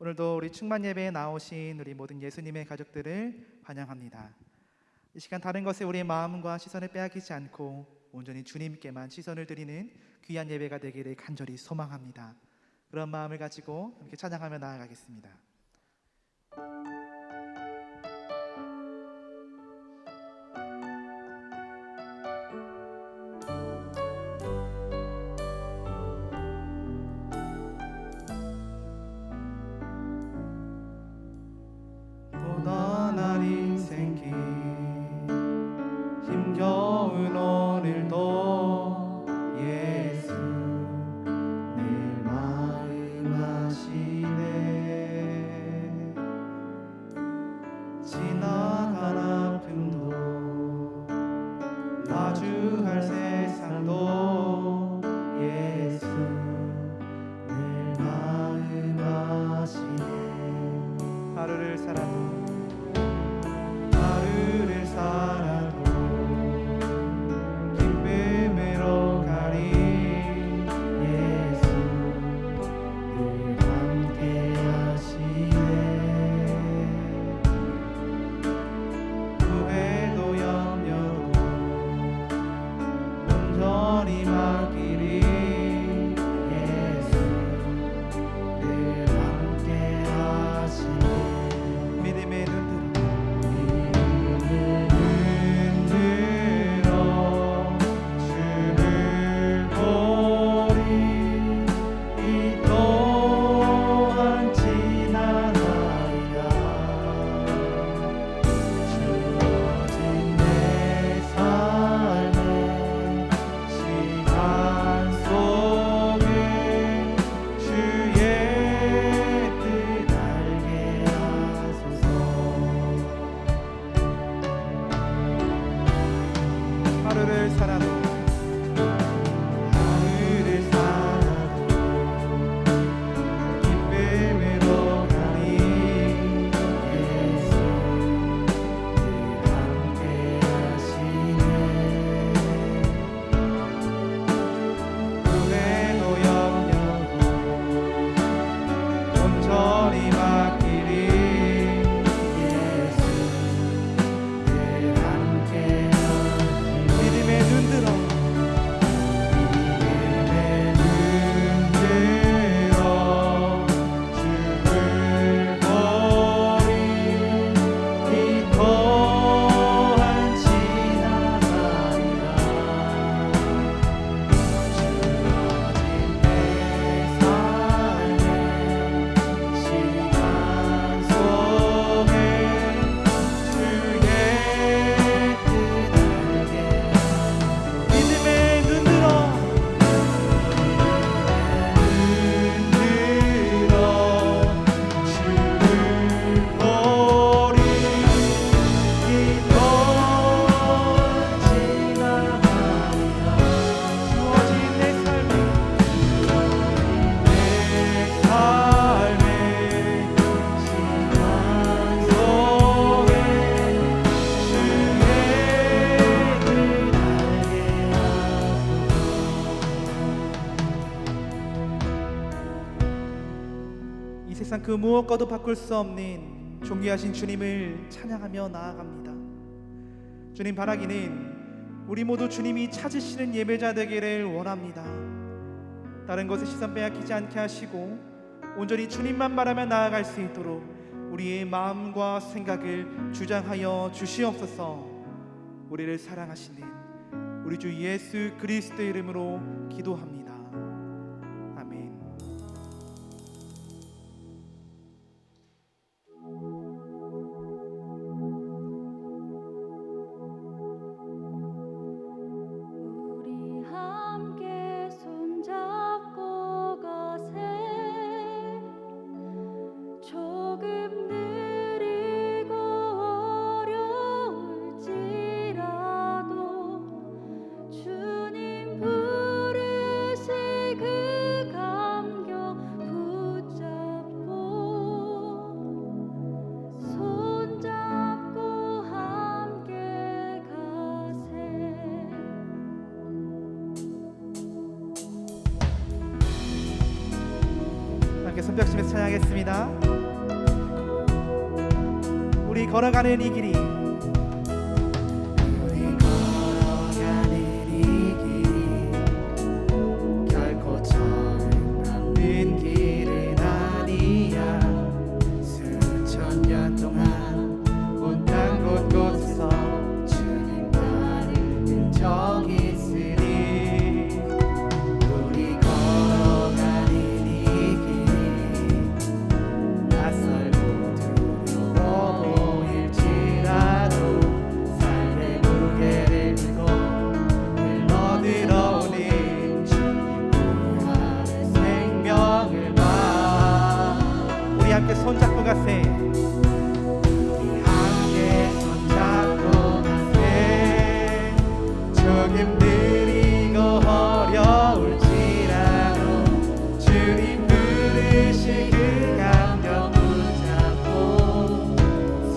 오늘도 우리 충만 예배에 나오신 우리 모든 예수님의 가족들을 환영합니다. 이 시간 다른 것에 우리의 마음과 시선을 빼앗기지 않고 온전히 주님께만 시선을 드리는 귀한 예배가 되기를 간절히 소망합니다. 그런 마음을 가지고 함께 찬양하며 나아가겠습니다. 고단한 인생길 힘겨운 오늘도 예수 내 마음 아시네. 지나간 아픔도 마주할 세상도 예수 내 마음 아시네. 하루를 살아도 기쁨으로 가리 예수 늘 함께 하시네. 후회도 염려도 온전히 맡기리 예수 늘 함께 하시네. 믿음의 눈 하루를 살아도 기쁨으로 가리 예수 늘 함께 하시네. 후회도 염려도 온전히 맡기리 예수 늘 함께 믿음의 눈 들어 주를 보리 이 또한 지나가리라. 주어진 내 삶의 시간 속에 주의 뜻 알게 믿음의 눈 들어 주를 보리 이 또한 지나가리라. 주어진 내 삶의 시간 속에 주의 뜻 알게 이 세상 그 무엇과도 바꿀 수 없는 존귀하신 주님을 찬양하며 나아갑니다. 주님 바라기는 우리 모두 주님이 찾으시는 예배자 되기를 원합니다. 다른 것에 시선 빼앗기지 않게 하시고 온전히 주님만 바라며 나아갈 수 있도록 우리의 마음과 생각을 주장하여 주시옵소서. 우리를 사랑하시는 우리 주 예수 그리스도의 이름으로 기도합니다. 아멘. 우리 함께 손잡고 가세. 조금 느리고 어려울지라도 주님 부르 손뼉치면서 찬양하겠습니다. 우리 걸어가는 이 길이 결코 처음 밟는 길은 아니야. 수천 년 동안 온 땅 곳곳에서 주님 나를 본 적이 있으니 우리 걸어가는 이 길이 낯설고 두려워 보일지라도 삶의 무게를 들고 흘러들어오는 주님 부활의 생명을 봐. 우리 함께 손잡고 가세. 함께 손잡고 가세. 조금 느리고 어려울지라도 주님 부르실 그 감격 붙잡고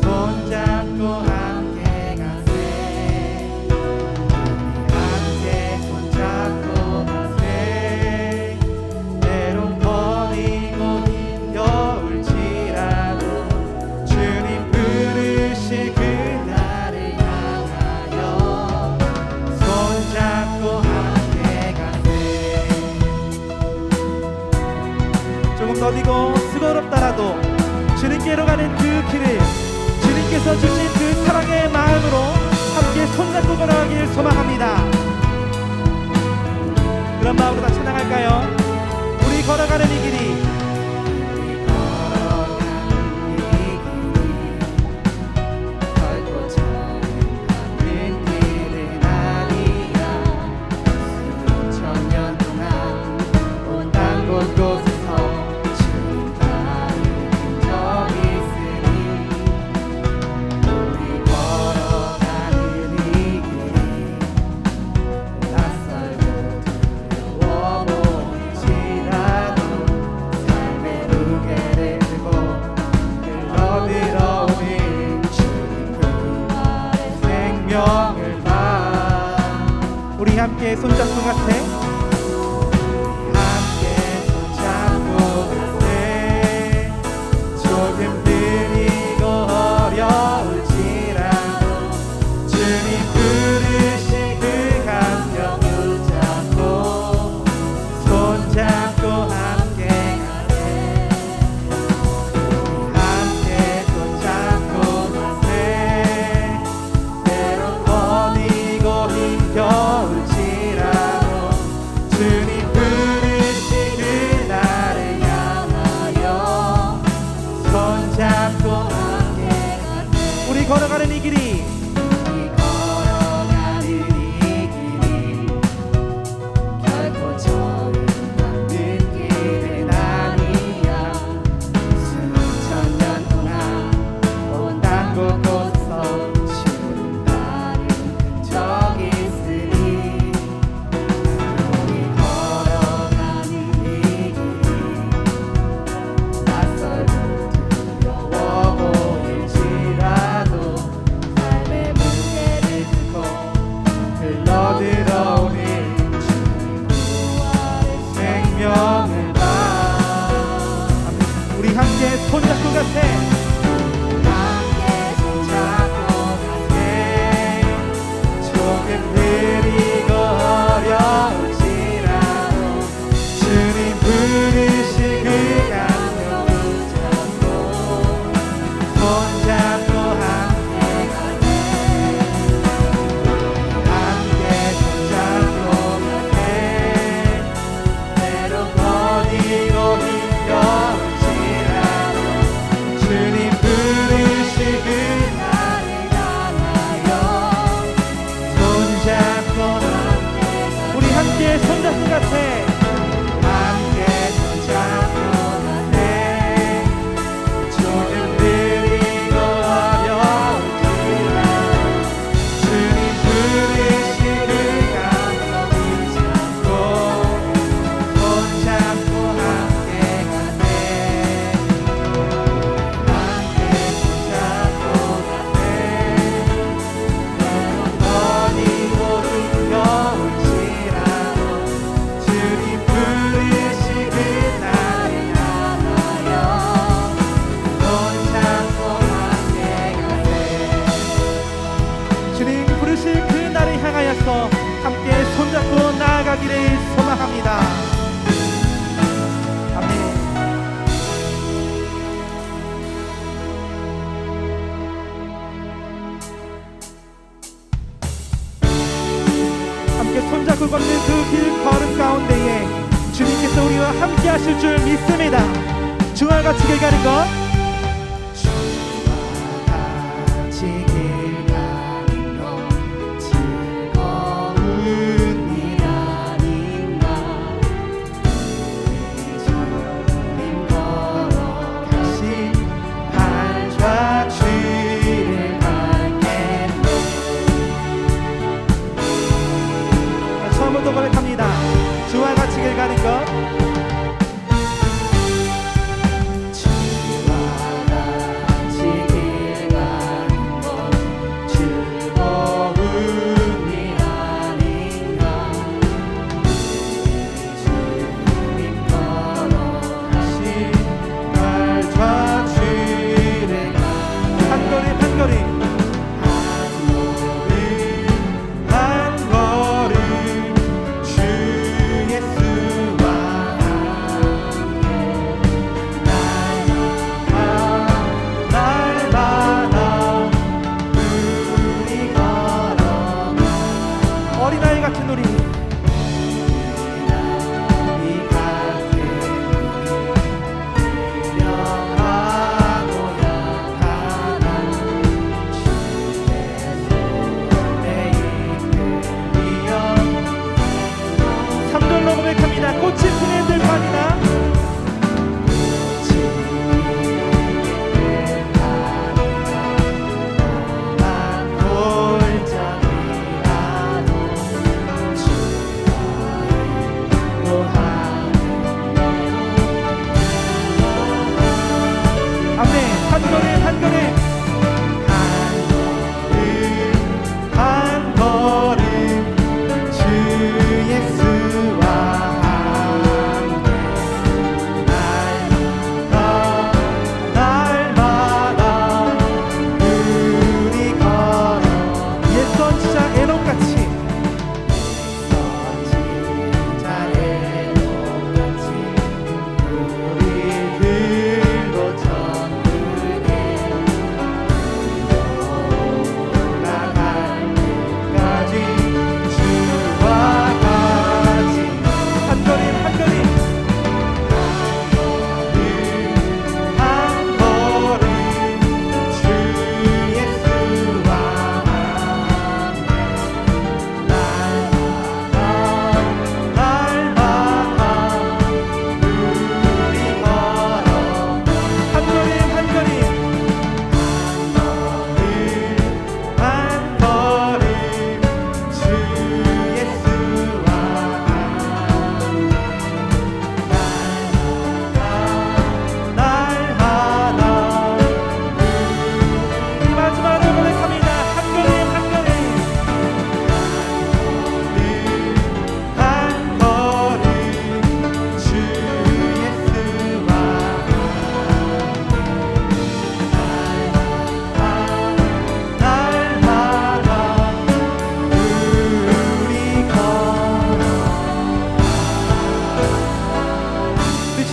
손잡고 함께 가세. 함께 손잡고 가세. 때론 거리고 힘겨울지라도 주님 부르실 그날을 향하여 손잡고 함께 가세. 조금 더디고 수고롭더라도 주님께로 가는 그 길을 주님께서 주신 그 사랑의 마음으로 함께 손잡고 걸어가길 소망합니다. 그런 마음으로 다 찬양할까요? 우리 걸어가는 이 길이 결코 처음 밟는 길은 아니야. 수천 년 동안 온 땅 곳곳에서 주님 나를 본 적이 있으니 우리 걸어가는 이 길이 낯설고 두려워 보일지라도 삶의 무게를 들고 흘러들어오는 주님 부활의 생명을 봐. 우리 함께 손잡고 가세. 함께 손잡고 가세. 조금 느리고 어려울지라도 주님 부르실 그 감격 붙잡고 손잡고 함께 가세. 함께 손잡고 가세. 때론 거리고 힘겨울지라도 주님 부르신 그날을 향하여 손잡고 함께 가세. 우리 걸어가는 이 길이 우리 걸어가는 이 길이 결코 처음 밟는 길은 아니야. 수천 년 동안 온 땅 곳곳에서 주님 나를 본 적이 있으니 우리 걸어가는 이 길이 낯설고 두려워 보일지라도 삶의 무게를 들고 흘러들어오는 주님 부활의 생명을 봐. 우리 함께 손잡고 가세. 함께 손잡고 가세. 조금 느리고 어려울지라도 주님 부르실 그 감격 붙잡고 손잡고 함께 가세. 함께 손잡고 가세. 때론 거리고 힘겨울지라도 주님 부르실 그날을 향하여 손잡고 함께 가세. 우리 함께 손잡고 가세. 함께 손잡고 가세. 조금 느리고 어려울지라도 주님 부르실 그 감격 붙잡고 손잡고 함께 가세. 함께 손잡고 가세. 때론 거리고 힘겨울지라도 주님 하실 줄 믿습니다. 주와 같이 길 가는 것, 같이 길 가는 것 즐거운 일 아닌가. 주님 걸어가신 발과 주를 밟겠네. 처음부터 고백합니다. 주와 같이 길 가는 것, 어린아이 같은 우리, 삼절로 고백합니다. 꽃이 피는 들판이나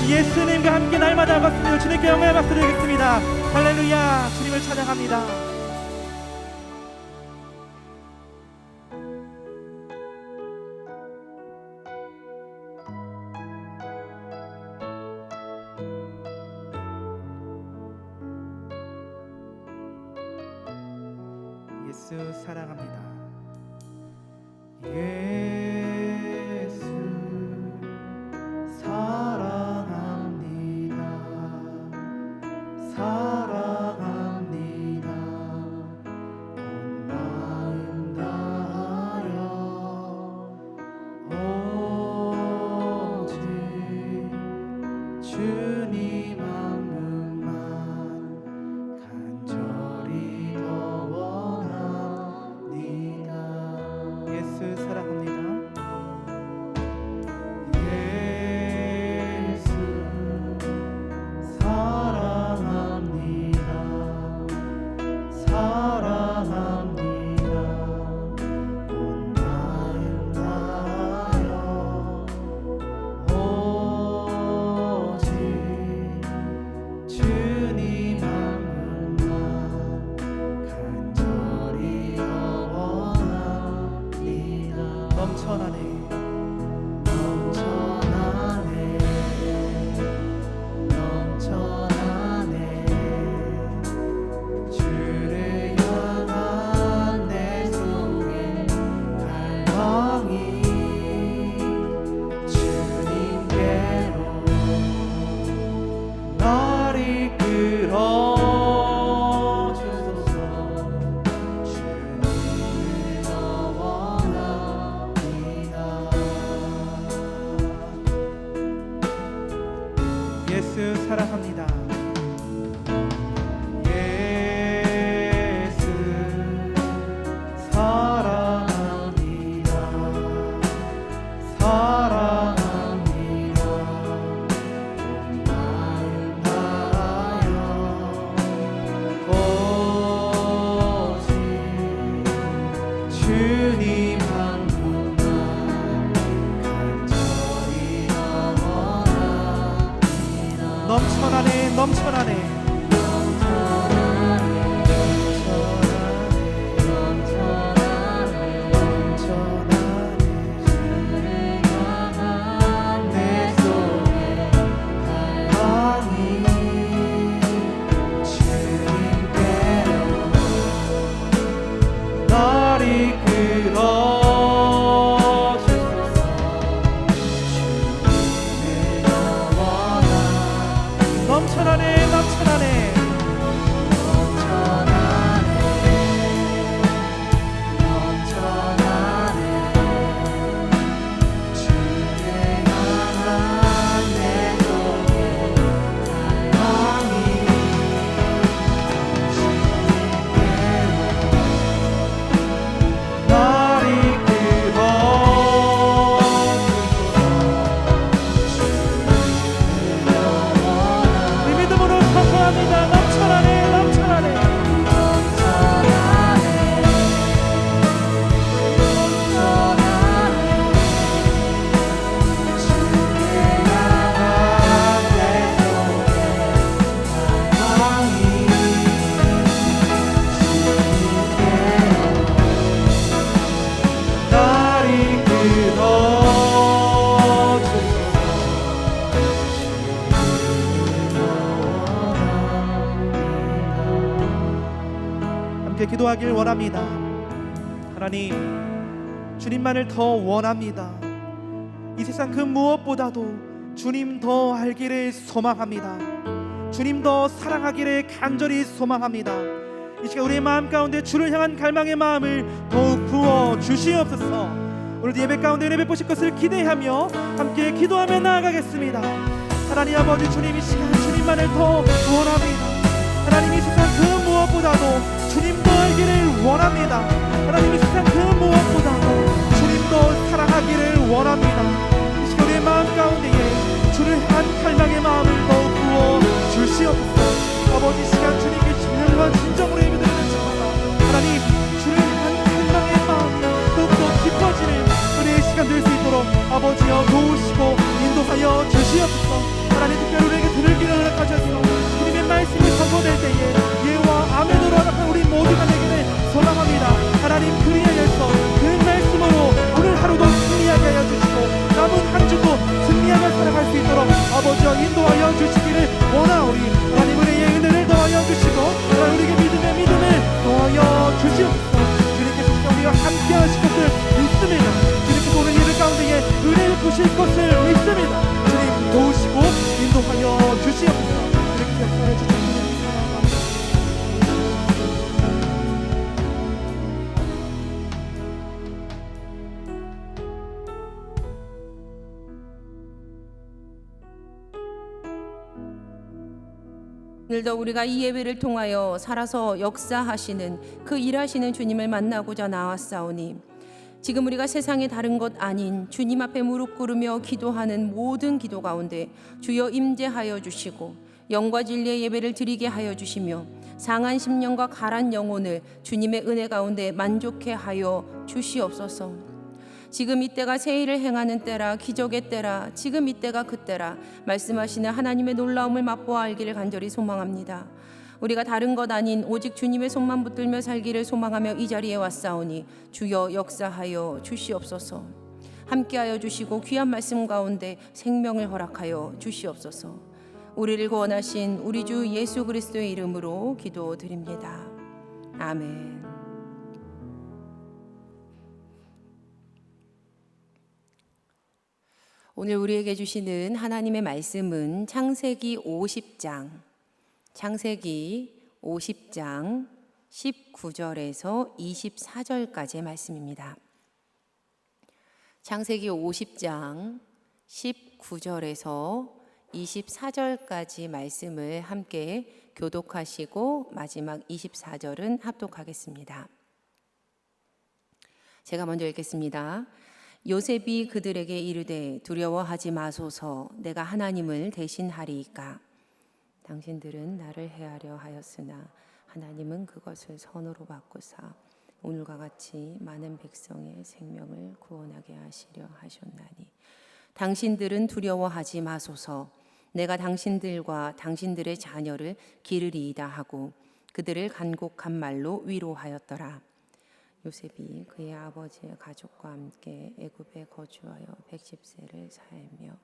예수님과 함께 날마다 박수드려 주님께 영광의 박수 드리겠습니다. 할렐루야. 주님을 찬양합니다. 예수 사랑합니다. 예수 사랑합니다. 사랑합니다. 온 마음 다하여 오직 주님 한 분만 간절히 더 원합니다. 예수 사랑합니다. 예수 사랑합니다. 사랑합니다. 온 마음 다하여 오직 주님 한 분만 간절히 원합니다. 넘쳐나네 넘쳐나네 넘쳐나네 넘쳐나네 기도하길 원합니다. 하나님, 주님만을 더 원합니다. 이 세상 그 무엇보다도 주님 더 알기를 소망합니다. 주님 더 사랑하기를 간절히 소망합니다. 이 시간 우리의 마음 가운데 주를 향한 갈망의 마음을 더욱 부어 주시옵소서. 오늘 예배 가운데 은혜 베푸실 것을 기대하며 함께 기도하며 나아가겠습니다. 하나님 아버지, 주님 이 시간 주님만을 더 원합니다. 하나님 이 세상 그 무엇보다도 주님도 알기를 원합니다. 하나님 이 세상 그 무엇보다도 주님도 사랑하기를 원합니다. 이 시간 우리의 마음 가운데에 주를 향한 갈망의 마음을 더욱 부어 주시옵소서. 아버지, 이 시간 주님께 진정한 진정으로 예배드리는 시간입니다. 하나님, 주를 향한 갈망의 마음이 더욱더 깊어지는 은혜의 시간 될 수 있도록 아버지여 도우시고 인도하여 주시옵소서. 하나님, 특별히 우리에게 들을 길을 허락하셔서 주님의 말씀이 선포될 때에 예와 아멘으로 허락한 우리 모두가 되기를 소망합니다. 하나님, 그리하여서 그 말씀으로 오늘 하루도 승리하게 하여 주시고 남은 한 주도 승리하며 살아갈 수 있도록 아버지여 인도하여 주시기를 원하오리. 하나님, 은혜의 은혜를 더하여 주시고 하나님, 우리에게 믿음의 믿음을 더하여 주시옵소서. 주님께서 우리와 함께 하실 것을 믿습니다. 주님께서 오늘 예배 가운데에 은혜를 주실 것을 믿습니다. 주님 도우시고 인도하여 주시옵소서. 이렇게 역사해 주시옵소서. 오늘도 우리가 이 예배를 통하여 살아서 역사하시는 그 일하시는 주님을 만나고자 나왔사오니 지금 우리가 세상의 다른 것 아닌 주님 앞에 무릎 꿇으며 기도하는 모든 기도 가운데 주여 임재하여 주시고 영과 진리의 예배를 드리게 하여 주시며 상한 심령과 가란 영혼을 주님의 은혜 가운데 만족해 하여 주시옵소서. 지금 이때가 새 일을 행하는 때라, 기적의 때라, 지금 이때가 그때라 말씀하시는 하나님의 놀라움을 맛보아 알기를 간절히 소망합니다. 우리가 다른 것 아닌 오직 주님의 손만 붙들며 살기를 소망하며 이 자리에 왔사오니 주여 역사하여 주시옵소서. 함께하여 주시고 귀한 말씀 가운데 생명을 허락하여 주시옵소서. 우리를 구원하신 우리 주 예수 그리스도의 이름으로 기도드립니다. 아멘. 오늘 우리에게 주시는 하나님의 말씀은 창세기 50장 19절에서 24절까지의 말씀입니다. 창세기 50장 19절에서 24절까지 말씀을 함께 교독하시고 마지막 24절은 합독하겠습니다. 제가 먼저 읽겠습니다. 요셉이 그들에게 이르되 두려워하지 마소서 내가 하나님을 대신하리이까. 당신들은 나를 해하려 하였으나 하나님은 그것을 선으로 바꾸사 오늘과 같이 많은 백성의 생명을 구원하게 하시려 하셨나니 당신들은 두려워하지 마소서 내가 당신들과 당신들의 자녀를 기르리이다 하고 그들을 간곡한 말로 위로하였더라. 요셉이 그의 아버지의 가족과 함께 애굽에 거주하여 110세를 살며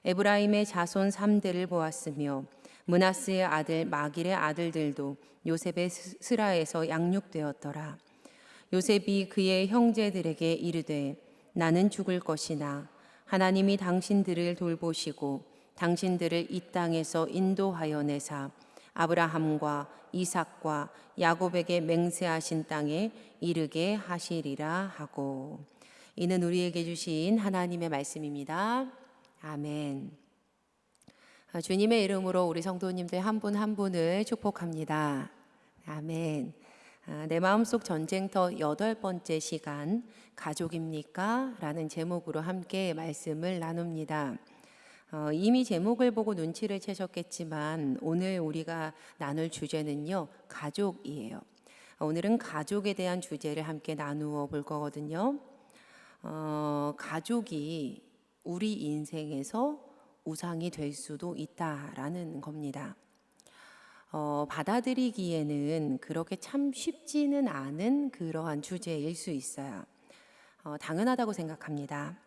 에브라임의 자손 3대를 보았으며 므낫스의 아들 마길의 아들들도 요셉의 스라에서 양육되었더라. 요셉이 그의 형제들에게 이르되 나는 죽을 것이나 하나님이 당신들을 돌보시고 당신들을 이 땅에서 인도하여 내사 아브라함과 이삭과 야곱에게 맹세하신 땅에 이르게 하시리라 하고. 이는 우리에게 주신 하나님의 말씀입니다. 아멘. 주님의 이름으로 우리 성도님들 한 분 한 분을 축복합니다. 아멘. 내 마음속 전쟁터 8번째 시간 가족입니까? 라는 제목으로 함께 말씀을 나눕니다. 이미 제목을 보고 눈치를 채셨겠지만 오늘 우리가 나눌 주제는요, 가족이에요. 오늘은 가족에 대한 주제를 함께 나누어 볼 거거든요. 가족이 우리 인생에서 우상이 될 수도 있다라는 겁니다. 받아들이기에는 그렇게 참 쉽지는 않은 그러한 주제일 수 있어요. 당연하다고 생각합니다.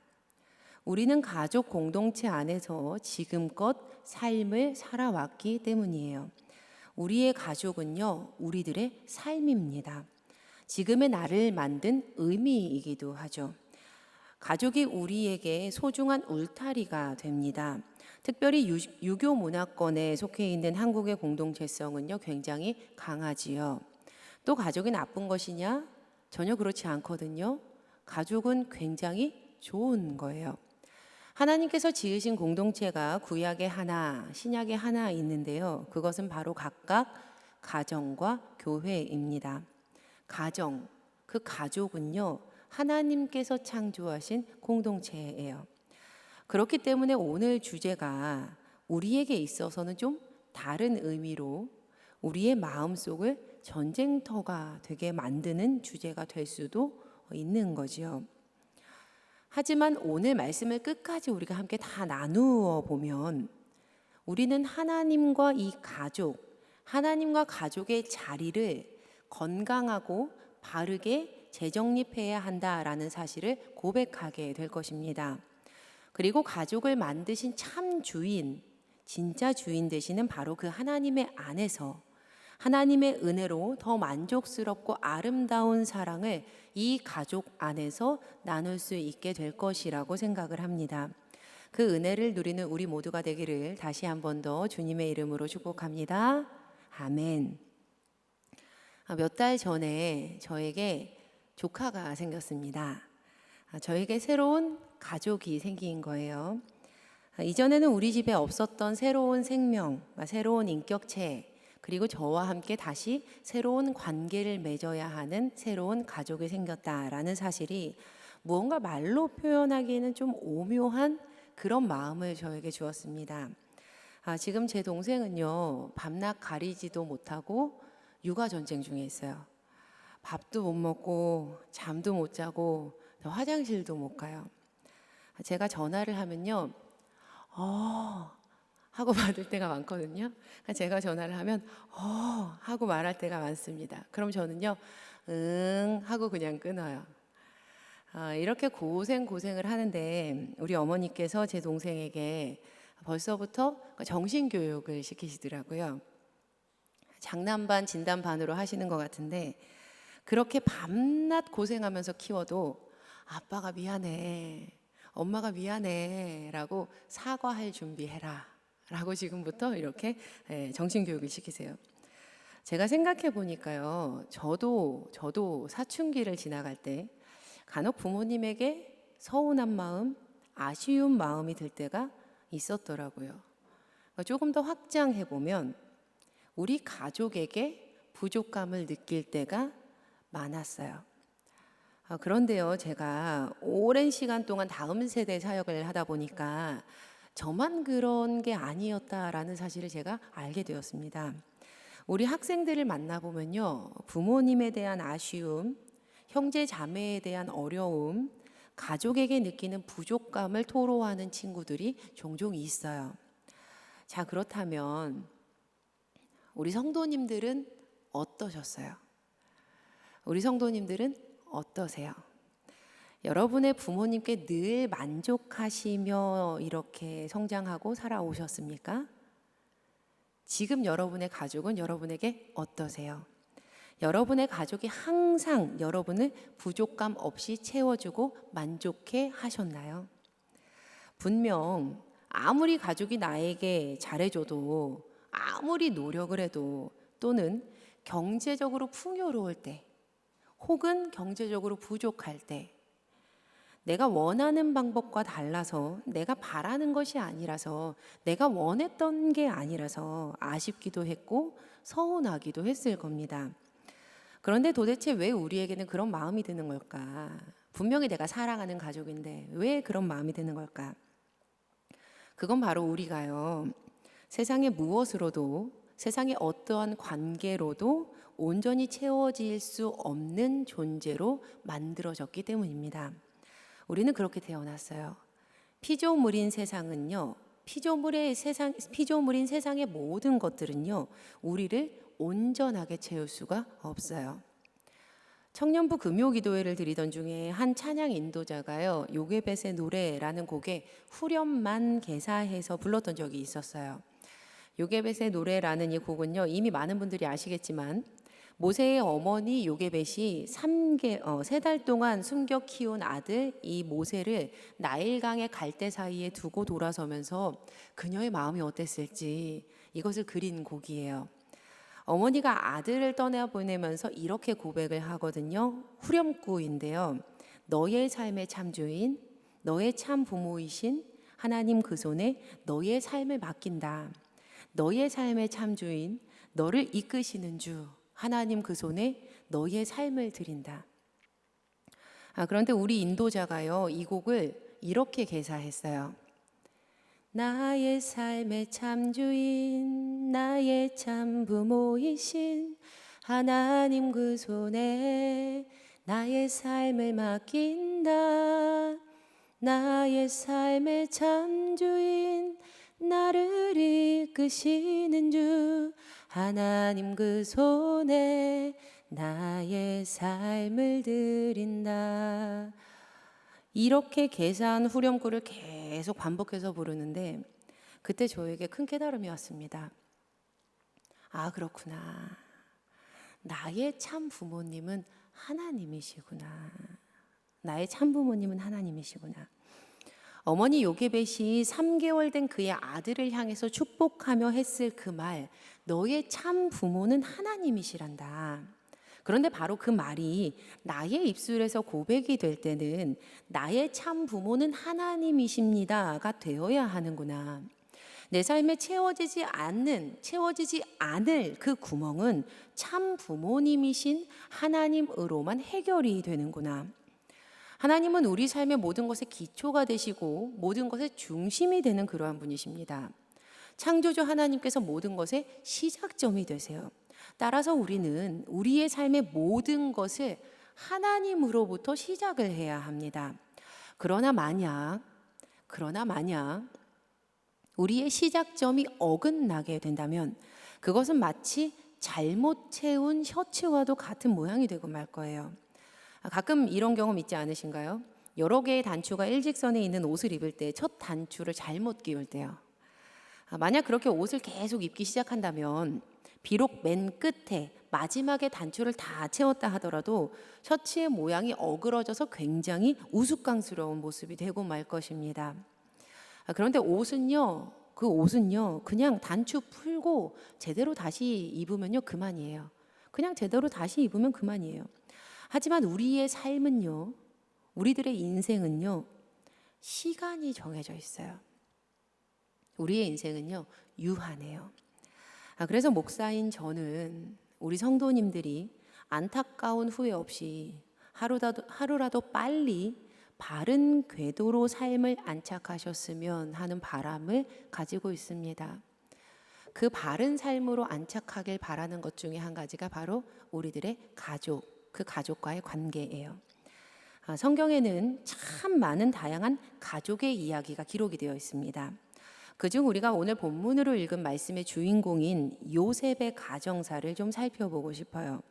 우리는 가족 공동체 안에서 지금껏 삶을 살아왔기 때문이에요. 우리의 가족은요, 우리들의 삶입니다. 지금의 나를 만든 의미이기도 하죠. 가족이 우리에게 소중한 울타리가 됩니다. 특별히 유교 문화권에 속해 있는 한국의 공동체성은요, 굉장히 강하지요. 또 가족이 나쁜 것이냐? 전혀 그렇지 않거든요. 가족은 굉장히 좋은 거예요. 하나님께서 지으신 공동체가 구약에 하나, 신약에 하나 있는데요. 그것은 바로 각각 가정과 교회입니다. 가정, 그 가족은요, 하나님께서 창조하신 공동체예요. 그렇기 때문에 오늘 주제가 우리에게 있어서는 좀 다른 의미로 우리의 마음속을 전쟁터가 되게 만드는 주제가 될 수도 있는 거지요. 하지만 오늘 말씀을 끝까지 우리가 함께 다 나누어 보면 우리는 하나님과 이 가족, 하나님과 가족의 자리를 건강하고 바르게 재정립해야 한다라는 사실을 고백하게 될 것입니다. 그리고 가족을 만드신 참 주인, 진짜 주인 되시는 바로 그 하나님의 안에서 하나님의 은혜로 더 만족스럽고 아름다운 사랑을 이 가족 안에서 나눌 수 있게 될 것이라고 생각을 합니다. 그 은혜를 누리는 우리 모두가 되기를 다시 한 번 더 주님의 이름으로 축복합니다. 아멘. 몇 달 전에 저에게 조카가 생겼습니다. 저에게 새로운 가족이 생긴 거예요. 이전에는 우리 집에 없었던 새로운 생명, 새로운 인격체, 그리고 저와 함께 다시 새로운 관계를 맺어야 하는 새로운 가족이 생겼다라는 사실이 무언가 말로 표현하기에는 좀 오묘한 그런 마음을 저에게 주었습니다. 지금 제 동생은요, 밤낮 가리지도 못하고 육아 전쟁 중에 있어요. 밥도 못 먹고 잠도 못 자고 화장실도 못 가요. 제가 전화를 하면요, 하고 받을 때가 많거든요. 제가 전화를 하면 하고 말할 때가 많습니다. 그럼 저는요, 응 하고 그냥 끊어요. 이렇게 고생을 하는데 우리 어머니께서 제 동생에게 벌써부터 정신교육을 시키시더라고요. 장난반 진단반으로 하시는 것 같은데 그렇게 밤낮 고생하면서 키워도 아빠가 미안해, 엄마가 미안해 라고 사과할 준비해라 라고 지금부터 이렇게 정신교육을 시키세요. 제가 생각해 보니까요, 저도 사춘기를 지나갈 때 간혹 부모님에게 서운한 마음, 아쉬운 마음이 들 때가 있었더라고요. 조금 더 확장해 보면 우리 가족에게 부족감을 느낄 때가 많았어요. 그런데요, 제가 오랜 시간 동안 다음 세대 사역을 하다 보니까 저만 그런 게 아니었다라는 사실을 제가 알게 되었습니다. 우리 학생들을 만나보면요, 부모님에 대한 아쉬움, 형제 자매에 대한 어려움, 가족에게 느끼는 부족감을 토로하는 친구들이 종종 있어요. 자, 그렇다면 우리 성도님들은 어떠셨어요? 우리 성도님들은 어떠세요? 여러분의 부모님께 늘 만족하시며 이렇게 성장하고 살아오셨습니까? 지금 여러분의 가족은 여러분에게 어떠세요? 여러분의 가족이 항상 여러분을 부족감 없이 채워주고 만족해 하셨나요? 분명 아무리 가족이 나에게 잘해줘도, 아무리 노력을 해도, 또는 경제적으로 풍요로울 때, 혹은 경제적으로 부족할 때, 내가 원하는 방법과 달라서, 내가 바라는 것이 아니라서, 내가 원했던 게 아니라서 아쉽기도 했고 서운하기도 했을 겁니다. 그런데 도대체 왜 우리에게는 그런 마음이 드는 걸까? 분명히 내가 사랑하는 가족인데 왜 그런 마음이 드는 걸까? 그건 바로 우리가요, 세상의 무엇으로도, 세상의 어떠한 관계로도 온전히 채워질 수 없는 존재로 만들어졌기 때문입니다. 우리는 그렇게 태어났어요. 피조물인 세상은요, 피조물인 세상의 모든 것들은요, 우리를 온전하게 채울 수가 없어요. 청년부 금요기도회를 드리던 중에 한 찬양 인도자가요, 요게벳의 노래라는 곡에 후렴만 개사해서 불렀던 적이 있었어요. 요게벳의 노래라는 이 곡은요, 이미 많은 분들이 아시겠지만 모세의 어머니 요게벳이 3달 동안 숨겨 키운 아들 이 모세를 나일강의 갈대 사이에 두고 돌아서면서 그녀의 마음이 어땠을지 이것을 그린 곡이에요. 어머니가 아들을 떠나보내면서 이렇게 고백을 하거든요. 후렴구인데요. 너의 삶의 참주인, 너의 참 부모이신 하나님 그 손에 너의 삶을 맡긴다. 너의 삶의 참주인, 너를 이끄시는 주 하나님 그 손에 너의 삶을 드린다. 그런데 우리 인도자가요, 이 곡을 이렇게 개사했어요. 나의 삶의 참주인, 나의 참 부모이신 하나님 그 손에 나의 삶을 맡긴다. 나의 삶의 참주인, 나를 이끄시는 주 하나님 그 손에 나의 삶을 드린다. 이렇게 개사한 후렴구를 계속 반복해서 부르는데 그때 저에게 큰 깨달음이 왔습니다. 아, 그렇구나. 나의 참 부모님은 하나님이시구나. 나의 참 부모님은 하나님이시구나. 어머니 요게벳이 3개월 된 그의 아들을 향해서 축복하며 했을 그 말, 너의 참 부모는 하나님이시란다. 그런데 바로 그 말이 나의 입술에서 고백이 될 때는 나의 참 부모는 하나님이십니다가 되어야 하는구나. 내 삶에 채워지지 않을 그 구멍은 참 부모님이신 하나님으로만 해결이 되는구나. 하나님은 우리 삶의 모든 것의 기초가 되시고 모든 것의 중심이 되는 그러한 분이십니다. 창조주 하나님께서 모든 것의 시작점이 되세요. 따라서 우리는 우리의 삶의 모든 것을 하나님으로부터 시작을 해야 합니다. 그러나 만약 우리의 시작점이 어긋나게 된다면 그것은 마치 잘못 채운 셔츠와도 같은 모양이 되고 말 거예요. 가끔 이런 경험 있지 않으신가요? 여러 개의 단추가 일직선에 있는 옷을 입을 때 첫 단추를 잘못 끼울 때요. 만약 그렇게 옷을 계속 입기 시작한다면 비록 맨 끝에 마지막에 단추를 다 채웠다 하더라도 셔츠의 모양이 어그러져서 굉장히 우스꽝스러운 모습이 되고 말 것입니다. 그런데 그 옷은요 그냥 단추 풀고 제대로 다시 입으면요 그만이에요. 그냥 제대로 다시 입으면 그만이에요. 하지만 우리의 삶은요, 우리들의 인생은요 시간이 정해져 있어요. 우리의 인생은요 유하네요. 그래서 목사인 저는 우리 성도님들이 안타까운 후회 없이 하루라도 빨리 바른 궤도로 삶을 안착하셨으면 하는 바람을 가지고 있습니다. 그 바른 삶으로 안착하길 바라는 것 중에 한 가지가 바로 우리들의 가족, 그 가족과의 관계예요. 성경에는 참 많은 다양한 가족의 이야기가 기록이 되어 있습니다. 그중 우리가 오늘 본문으로 읽은 말씀의 주인공인 요셉의 가정사를 좀 살펴보고 싶어요.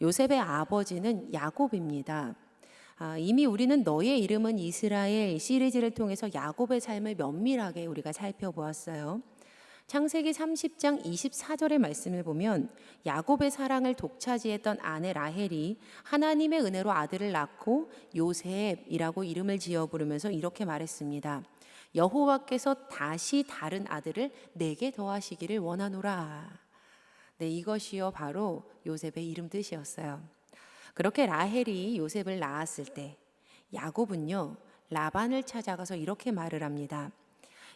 요셉의 아버지는 야곱입니다. 이미 우리는 너의 이름은 이스라엘 시리즈를 통해서 야곱의 삶을 면밀하게 우리가 살펴보았어요. 창세기 30장 24절의 말씀을 보면 야곱의 사랑을 독차지했던 아내 라헬이 하나님의 은혜로 아들을 낳고 요셉이라고 이름을 지어 부르면서 이렇게 말했습니다. 여호와께서 다시 다른 아들을 내게 더하시기를 원하노라. 네, 이것이요 바로 요셉의 이름 뜻이었어요. 그렇게 라헬이 요셉을 낳았을 때 야곱은요 라반을 찾아가서 이렇게 말을 합니다.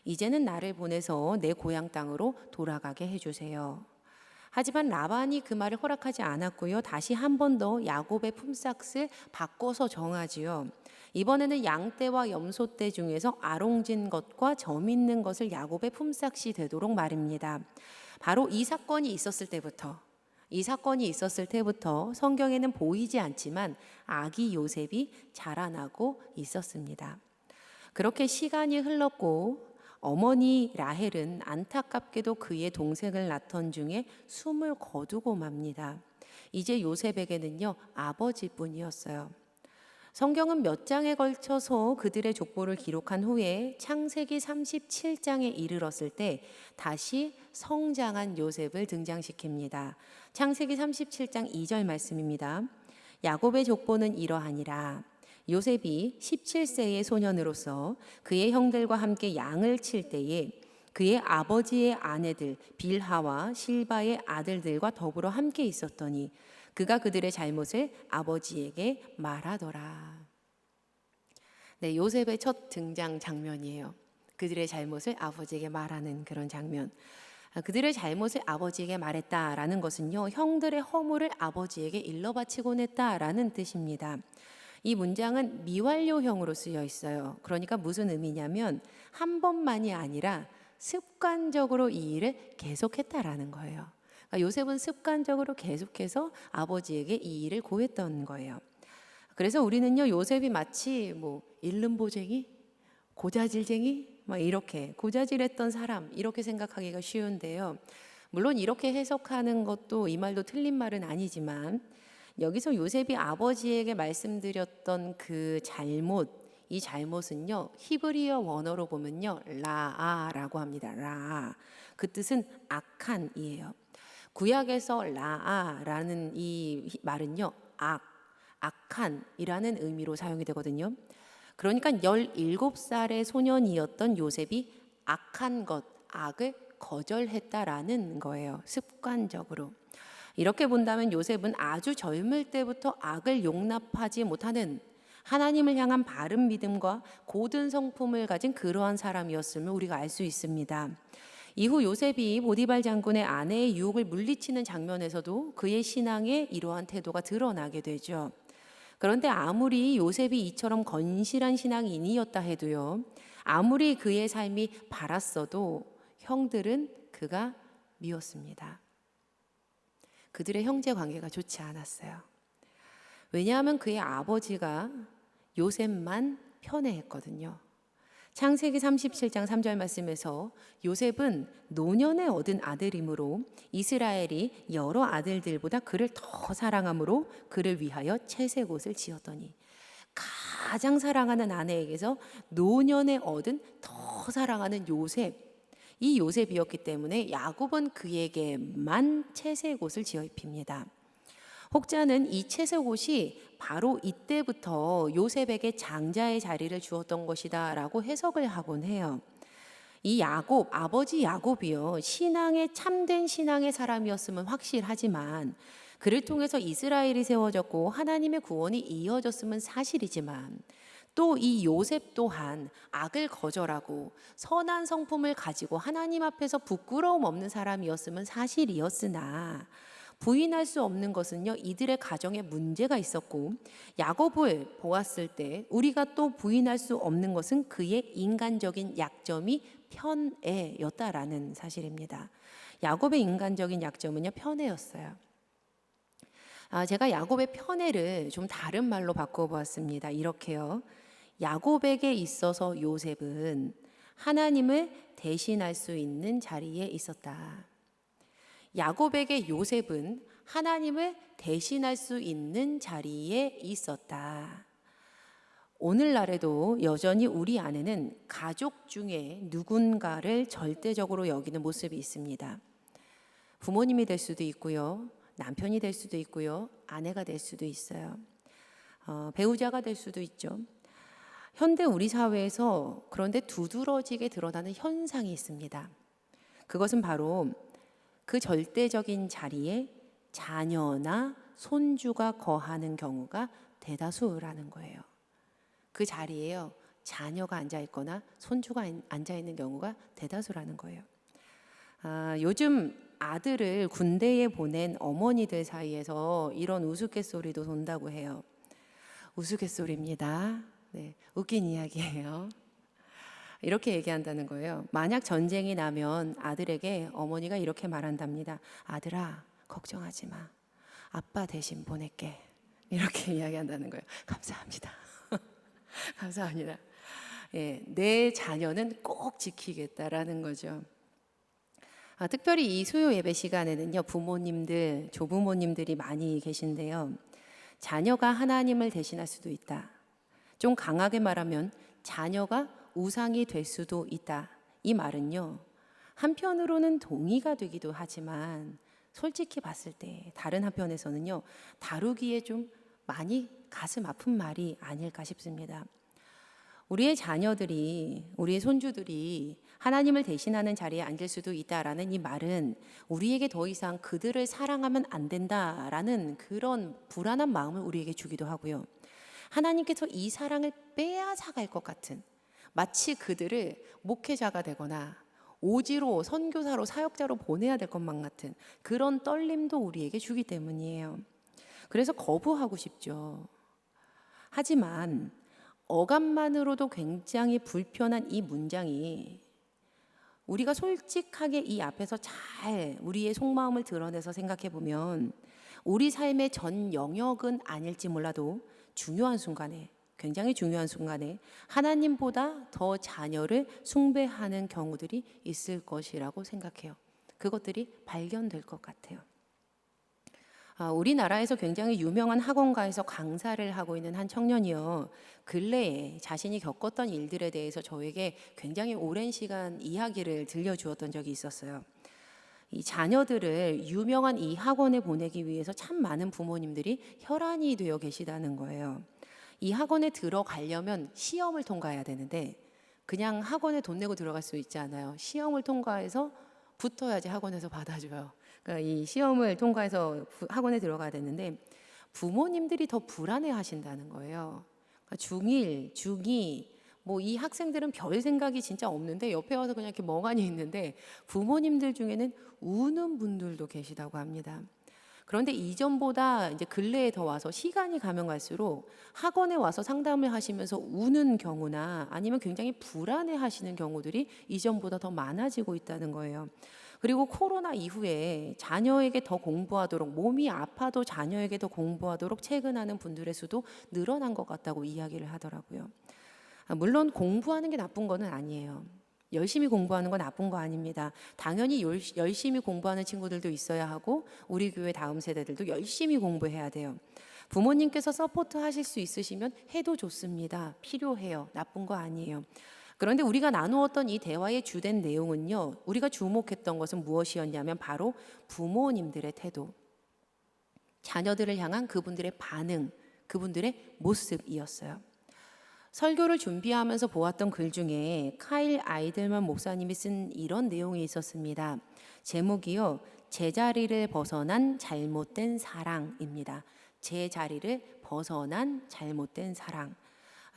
이제는 나를 보내서 내 고향 땅으로 돌아가게 해주세요. 하지만 라반이 그 말을 허락하지 않았고요. 다시 한 번 더 야곱의 품삯을 바꿔서 정하지요. 이번에는 양떼와 염소떼 중에서 아롱진 것과 점 있는 것을 야곱의 품삯이 되도록 말입니다. 바로 이 사건이 있었을 때부터 성경에는 보이지 않지만 아기 요셉이 자라나고 있었습니다. 그렇게 시간이 흘렀고 어머니 라헬은 안타깝게도 그의 동생을 낳던 중에 숨을 거두고 맙니다. 이제 요셉에게는요 아버지뿐이었어요. 성경은 몇 장에 걸쳐서 그들의 족보를 기록한 후에 창세기 37장에 이르렀을 때 다시 성장한 요셉을 등장시킵니다. 창세기 37장 2절 말씀입니다. 야곱의 족보는 이러하니라. 요셉이 17세의 소년으로서 그의 형들과 함께 양을 칠 때에 그의 아버지의 아내들 빌하와 실바의 아들들과 더불어 함께 있었더니 그가 그들의 잘못을 아버지에게 말하더라. 네, 요셉의 첫 등장 장면이에요. 그들의 잘못을 아버지에게 말하는 그런 장면. 그들의 잘못을 아버지에게 말했다라는 것은요, 형들의 허물을 아버지에게 일러 바치곤 했다라는 뜻입니다. 이 문장은 미완료형으로 쓰여 있어요. 그러니까 무슨 의미냐면 한 번만이 아니라 습관적으로 이 일을 계속했다라는 거예요. 그러니까 요셉은 습관적으로 계속해서 아버지에게 이 일을 고했던 거예요. 그래서 우리는요 요셉이 마치 일름보쟁이, 고자질쟁이 막 이렇게 고자질했던 사람 이렇게 생각하기가 쉬운데요. 물론 이렇게 해석하는 것도 이 말도 틀린 말은 아니지만 여기서 요셉이 아버지에게 말씀드렸던 그 잘못, 이 잘못은요 히브리어 원어로 보면요 라아라고 합니다. 라아. 그 뜻은 악한이에요. 구약에서 라아라는 이 말은요 악한이라는 의미로 사용이 되거든요. 그러니까 17살의 소년이었던 요셉이 악한 것, 악을 거절했다라는 거예요. 습관적으로. 이렇게 본다면 요셉은 아주 젊을 때부터 악을 용납하지 못하는 하나님을 향한 바른 믿음과 고든 성품을 가진 그러한 사람이었음을 우리가 알 수 있습니다. 이후 요셉이 보디발 장군의 아내의 유혹을 물리치는 장면에서도 그의 신앙에 이러한 태도가 드러나게 되죠. 그런데 아무리 요셉이 이처럼 건실한 신앙인이었다 해도요, 아무리 그의 삶이 바랐어도 형들은 그가 미웠습니다. 그들의 형제 관계가 좋지 않았어요. 왜냐하면 그의 아버지가 요셉만 편애했거든요. 창세기 37장 3절 말씀에서 요셉은 노년에 얻은 아들이므로 이스라엘이 여러 아들들보다 그를 더 사랑함으로 그를 위하여 채색옷을 지었더니, 가장 사랑하는 아내에게서 노년에 얻은 더 사랑하는 요셉, 이 요셉이었기 때문에 야곱은 그에게만 채색옷을 지어 입힙니다. 혹자는 이 채색옷이 바로 이때부터 요셉에게 장자의 자리를 주었던 것이다 라고 해석을 하곤 해요. 이 야곱, 아버지 야곱이요, 신앙의 참된 신앙의 사람이었으면 확실하지만 그를 통해서 이스라엘이 세워졌고 하나님의 구원이 이어졌으면 사실이지만 또 이 요셉 또한 악을 거절하고 선한 성품을 가지고 하나님 앞에서 부끄러움 없는 사람이었음은 사실이었으나 부인할 수 없는 것은요, 이들의 가정에 문제가 있었고, 야곱을 보았을 때 우리가 또 부인할 수 없는 것은 그의 인간적인 약점이 편애였다라는 사실입니다. 야곱의 인간적인 약점은요, 편애였어요. 제가 야곱의 편애를 좀 다른 말로 바꿔보았습니다. 이렇게요. 야곱에게 있어서 요셉은 하나님을 대신할 수 있는 자리에 있었다. 야곱에게 요셉은 하나님을 대신할 수 있는 자리에 있었다. 오늘날에도 여전히 우리 안에는 가족 중에 누군가를 절대적으로 여기는 모습이 있습니다. 부모님이 될 수도 있고요, 남편이 될 수도 있고요, 아내가 될 수도 있어요. 배우자가 될 수도 있죠. 현대 우리 사회에서 그런데 두드러지게 드러나는 현상이 있습니다. 그것은 바로 그 절대적인 자리에 자녀나 손주가 거하는 경우가 대다수라는 거예요. 그 자리에요, 자녀가 앉아 있거나 손주가 앉아 있는 경우가 대다수라는 거예요. 요즘 아들을 군대에 보낸 어머니들 사이에서 이런 우스갯소리도 돈다고 해요. 우스갯소리입니다. 네, 웃긴 이야기예요. 이렇게 얘기한다는 거예요. 만약 전쟁이 나면 아들에게 어머니가 이렇게 말한답니다. 아들아, 걱정하지 마. 아빠 대신 보낼게. 이렇게 이야기한다는 거예요. 감사합니다. 감사합니다. 예, 내 자녀는 꼭 지키겠다라는 거죠. 특별히 이 수요 예배 시간에는요, 부모님들, 조부모님들이 많이 계신데요. 자녀가 하나님을 대신할 수도 있다. 좀 강하게 말하면 자녀가 우상이 될 수도 있다. 이 말은요, 한편으로는 동의가 되기도 하지만 솔직히 봤을 때 다른 한편에서는요, 다루기에 좀 많이 가슴 아픈 말이 아닐까 싶습니다. 우리의 자녀들이, 우리의 손주들이 하나님을 대신하는 자리에 앉을 수도 있다라는 이 말은 우리에게 더 이상 그들을 사랑하면 안 된다라는 그런 불안한 마음을 우리에게 주기도 하고요. 하나님께서 이 사랑을 빼앗아갈 것 같은, 마치 그들을 목회자가 되거나 오지로 선교사로 사역자로 보내야 될 것만 같은 그런 떨림도 우리에게 주기 때문이에요. 그래서 거부하고 싶죠. 하지만 어감만으로도 굉장히 불편한 이 문장이 우리가 솔직하게 이 앞에서 잘 우리의 속마음을 드러내서 생각해 보면 우리 삶의 전 영역은 아닐지 몰라도 중요한 순간에, 굉장히 중요한 순간에 하나님보다 더 자녀를 숭배하는 경우들이 있을 것이라고 생각해요. 그것들이 발견될 것 같아요. 우리나라에서 굉장히 유명한 학원가에서 강사를 하고 있는 한 청년이요, 근래에 자신이 겪었던 일들에 대해서 저에게 굉장히 오랜 시간 이야기를 들려주었던 적이 있었어요. 이 자녀들을 유명한 이 학원에 보내기 위해서 참 많은 부모님들이 혈안이 되어 계시다는 거예요. 이 학원에 들어가려면 시험을 통과해야 되는데 그냥 학원에 돈 내고 들어갈 수 있지 않아요. 시험을 통과해서 붙어야지 학원에서 받아줘요. 그러니까 이 시험을 통과해서 학원에 들어가야 되는데 부모님들이 더 불안해 하신다는 거예요. 그러니까 중1, 중2, 뭐 이 학생들은 별 생각이 진짜 없는데 옆에 와서 그냥 이렇게 멍하니 있는데 부모님들 중에는 우는 분들도 계시다고 합니다. 그런데 이전보다 이제 근래에 더 와서 시간이 가면 갈수록 학원에 와서 상담을 하시면서 우는 경우나 아니면 굉장히 불안해 하시는 경우들이 이전보다 더 많아지고 있다는 거예요. 그리고 코로나 이후에 자녀에게 더 공부하도록, 몸이 아파도 자녀에게 더 공부하도록 채근하는 분들의 수도 늘어난 것 같다고 이야기를 하더라고요. 물론 공부하는 게 나쁜 거는 아니에요. 열심히 공부하는 건 나쁜 거 아닙니다. 당연히 열심히 공부하는 친구들도 있어야 하고 우리 교회 다음 세대들도 열심히 공부해야 돼요. 부모님께서 서포트 하실 수 있으시면 해도 좋습니다. 필요해요. 나쁜 거 아니에요. 그런데 우리가 나누었던 이 대화의 주된 내용은요, 우리가 주목했던 것은 무엇이었냐면 바로 부모님들의 태도, 자녀들을 향한 그분들의 반응, 그분들의 모습이었어요. 설교를 준비하면서 보았던 글 중에 카일 아이들만 목사님이 쓴 이런 내용이 있었습니다. 제목이요, 제자리를 벗어난 잘못된 사랑입니다. 제자리를 벗어난 잘못된 사랑.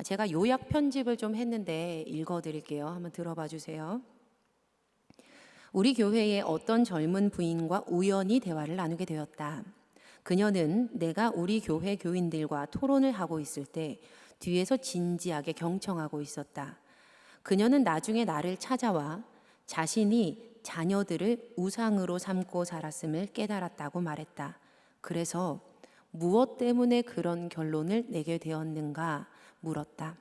제가 요약 편집을 좀 했는데 읽어드릴게요. 한번 들어봐 주세요. 우리 교회의 어떤 젊은 부인과 우연히 대화를 나누게 되었다. 그녀는 내가 우리 교회 교인들과 토론을 하고 있을 때 뒤에서 진지하게 경청하고 있었다. 그녀는 나중에 나를 찾아와 자신이 자녀들을 우상으로 삼고 살았음을 깨달았다고 말했다. 그래서 무엇 때문에 그런 결론을 내게 되었는가 물었다.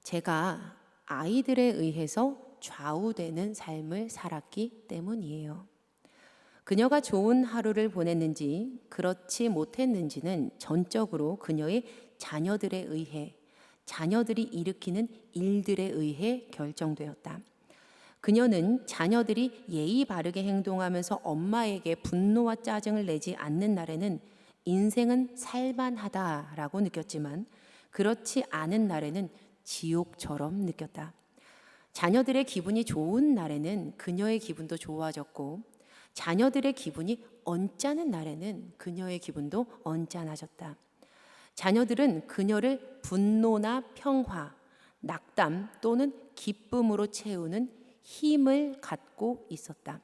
제가 아이들에 의해서 좌우되는 삶을 살았기 때문이에요. 그녀가 좋은 하루를 보냈는지 그렇지 못했는지는 전적으로 그녀의 자녀들에 의해, 자녀들이 일으키는 일들에 의해 결정되었다. 그녀는 자녀들이 예의 바르게 행동하면서 엄마에게 분노와 짜증을 내지 않는 날에는 인생은 살만하다라고 느꼈지만 그렇지 않은 날에는 지옥처럼 느꼈다. 자녀들의 기분이 좋은 날에는 그녀의 기분도 좋아졌고 자녀들의 기분이 언짢은 날에는 그녀의 기분도 언짢아졌다. 자녀들은 그녀를 분노나 평화, 낙담 또는 기쁨으로 채우는 힘을 갖고 있었다.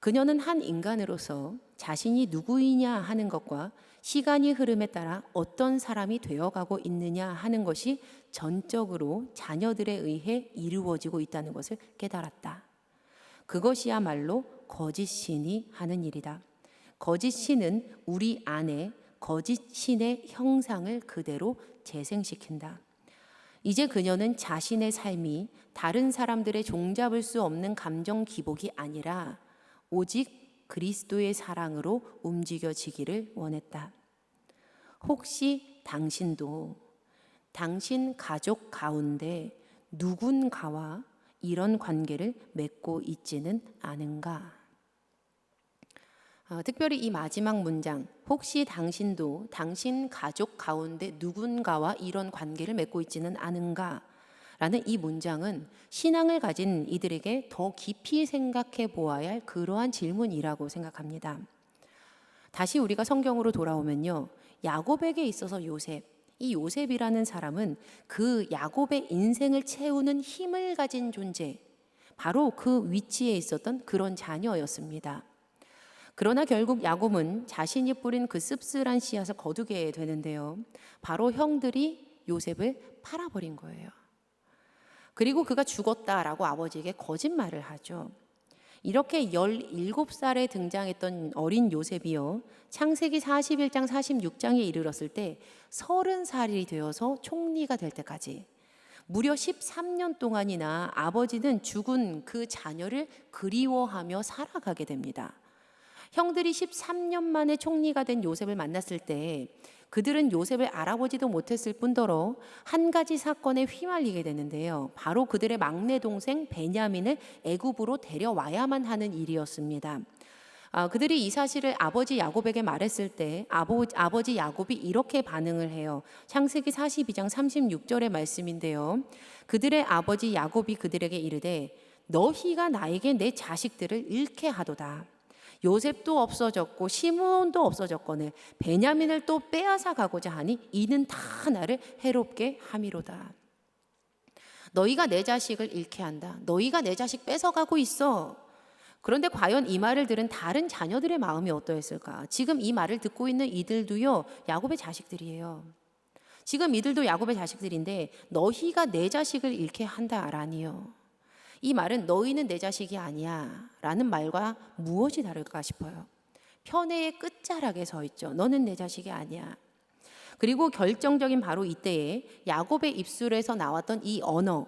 그녀는 한 인간으로서 자신이 누구이냐 하는 것과 시간이 흐름에 따라 어떤 사람이 되어가고 있느냐 하는 것이 전적으로 자녀들에 의해 이루어지고 있다는 것을 깨달았다. 그것이야말로 거짓 신이 하는 일이다. 거짓 신은 우리 안에 거짓 신의 형상을 그대로 재생시킨다. 이제 그녀는 자신의 삶이 다른 사람들의 종잡을 수 없는 감정 기복이 아니라 오직 그리스도의 사랑으로 움직여지기를 원했다. 혹시 당신도 당신 가족 가운데 누군가와 이런 관계를 맺고 있지는 않은가? 특별히 이 마지막 문장, 혹시 당신도 당신 가족 가운데 누군가와 이런 관계를 맺고 있지는 않은가? 라는 이 문장은 신앙을 가진 이들에게 더 깊이 생각해 보아야 할 그러한 질문이라고 생각합니다. 다시 우리가 성경으로 돌아오면요, 야곱에게 있어서 요셉, 이 요셉이라는 사람은 그 야곱의 인생을 채우는 힘을 가진 존재, 바로 그 위치에 있었던 그런 자녀였습니다. 그러나 결국 야곱은 자신이 뿌린 그 씁쓸한 씨앗을 거두게 되는데요, 바로 형들이 요셉을 팔아버린 거예요. 그리고 그가 죽었다라고 아버지에게 거짓말을 하죠. 이렇게 17살에 등장했던 어린 요셉이요, 창세기 41장 46장에 이르렀을 때 30살이 되어서 총리가 될 때까지 무려 13년 동안이나 아버지는 죽은 그 자녀를 그리워하며 살아가게 됩니다. 형들이 13년 만에 총리가 된 요셉을 만났을 때 그들은 요셉을 알아보지도 못했을 뿐더러 한 가지 사건에 휘말리게 되는데요, 바로 그들의 막내 동생 베냐민을 애굽으로 데려와야만 하는 일이었습니다. 그들이 이 사실을 아버지 야곱에게 말했을 때 아버지 야곱이 이렇게 반응을 해요. 창세기 42장 36절의 말씀인데요, 그들의 아버지 야곱이 그들에게 이르되 너희가 나에게 내 자식들을 잃게 하도다. 요셉도 없어졌고 시므온도 없어졌거늘 베냐민을 또 빼앗아 가고자 하니 이는 다 나를 해롭게 함이로다. 너희가 내 자식을 잃게 한다. 너희가 내 자식 뺏어가고 있어. 그런데 과연 이 말을 들은 다른 자녀들의 마음이 어떠했을까? 지금 이 말을 듣고 있는 이들도요, 야곱의 자식들이에요. 지금 이들도 야곱의 자식들인데 너희가 내 자식을 잃게 한다라니요. 이 말은 너희는 내 자식이 아니야 라는 말과 무엇이 다를까 싶어요. 편애의 끝자락에 서 있죠. 너는 내 자식이 아니야. 그리고 결정적인 바로 이때에 야곱의 입술에서 나왔던 이 언어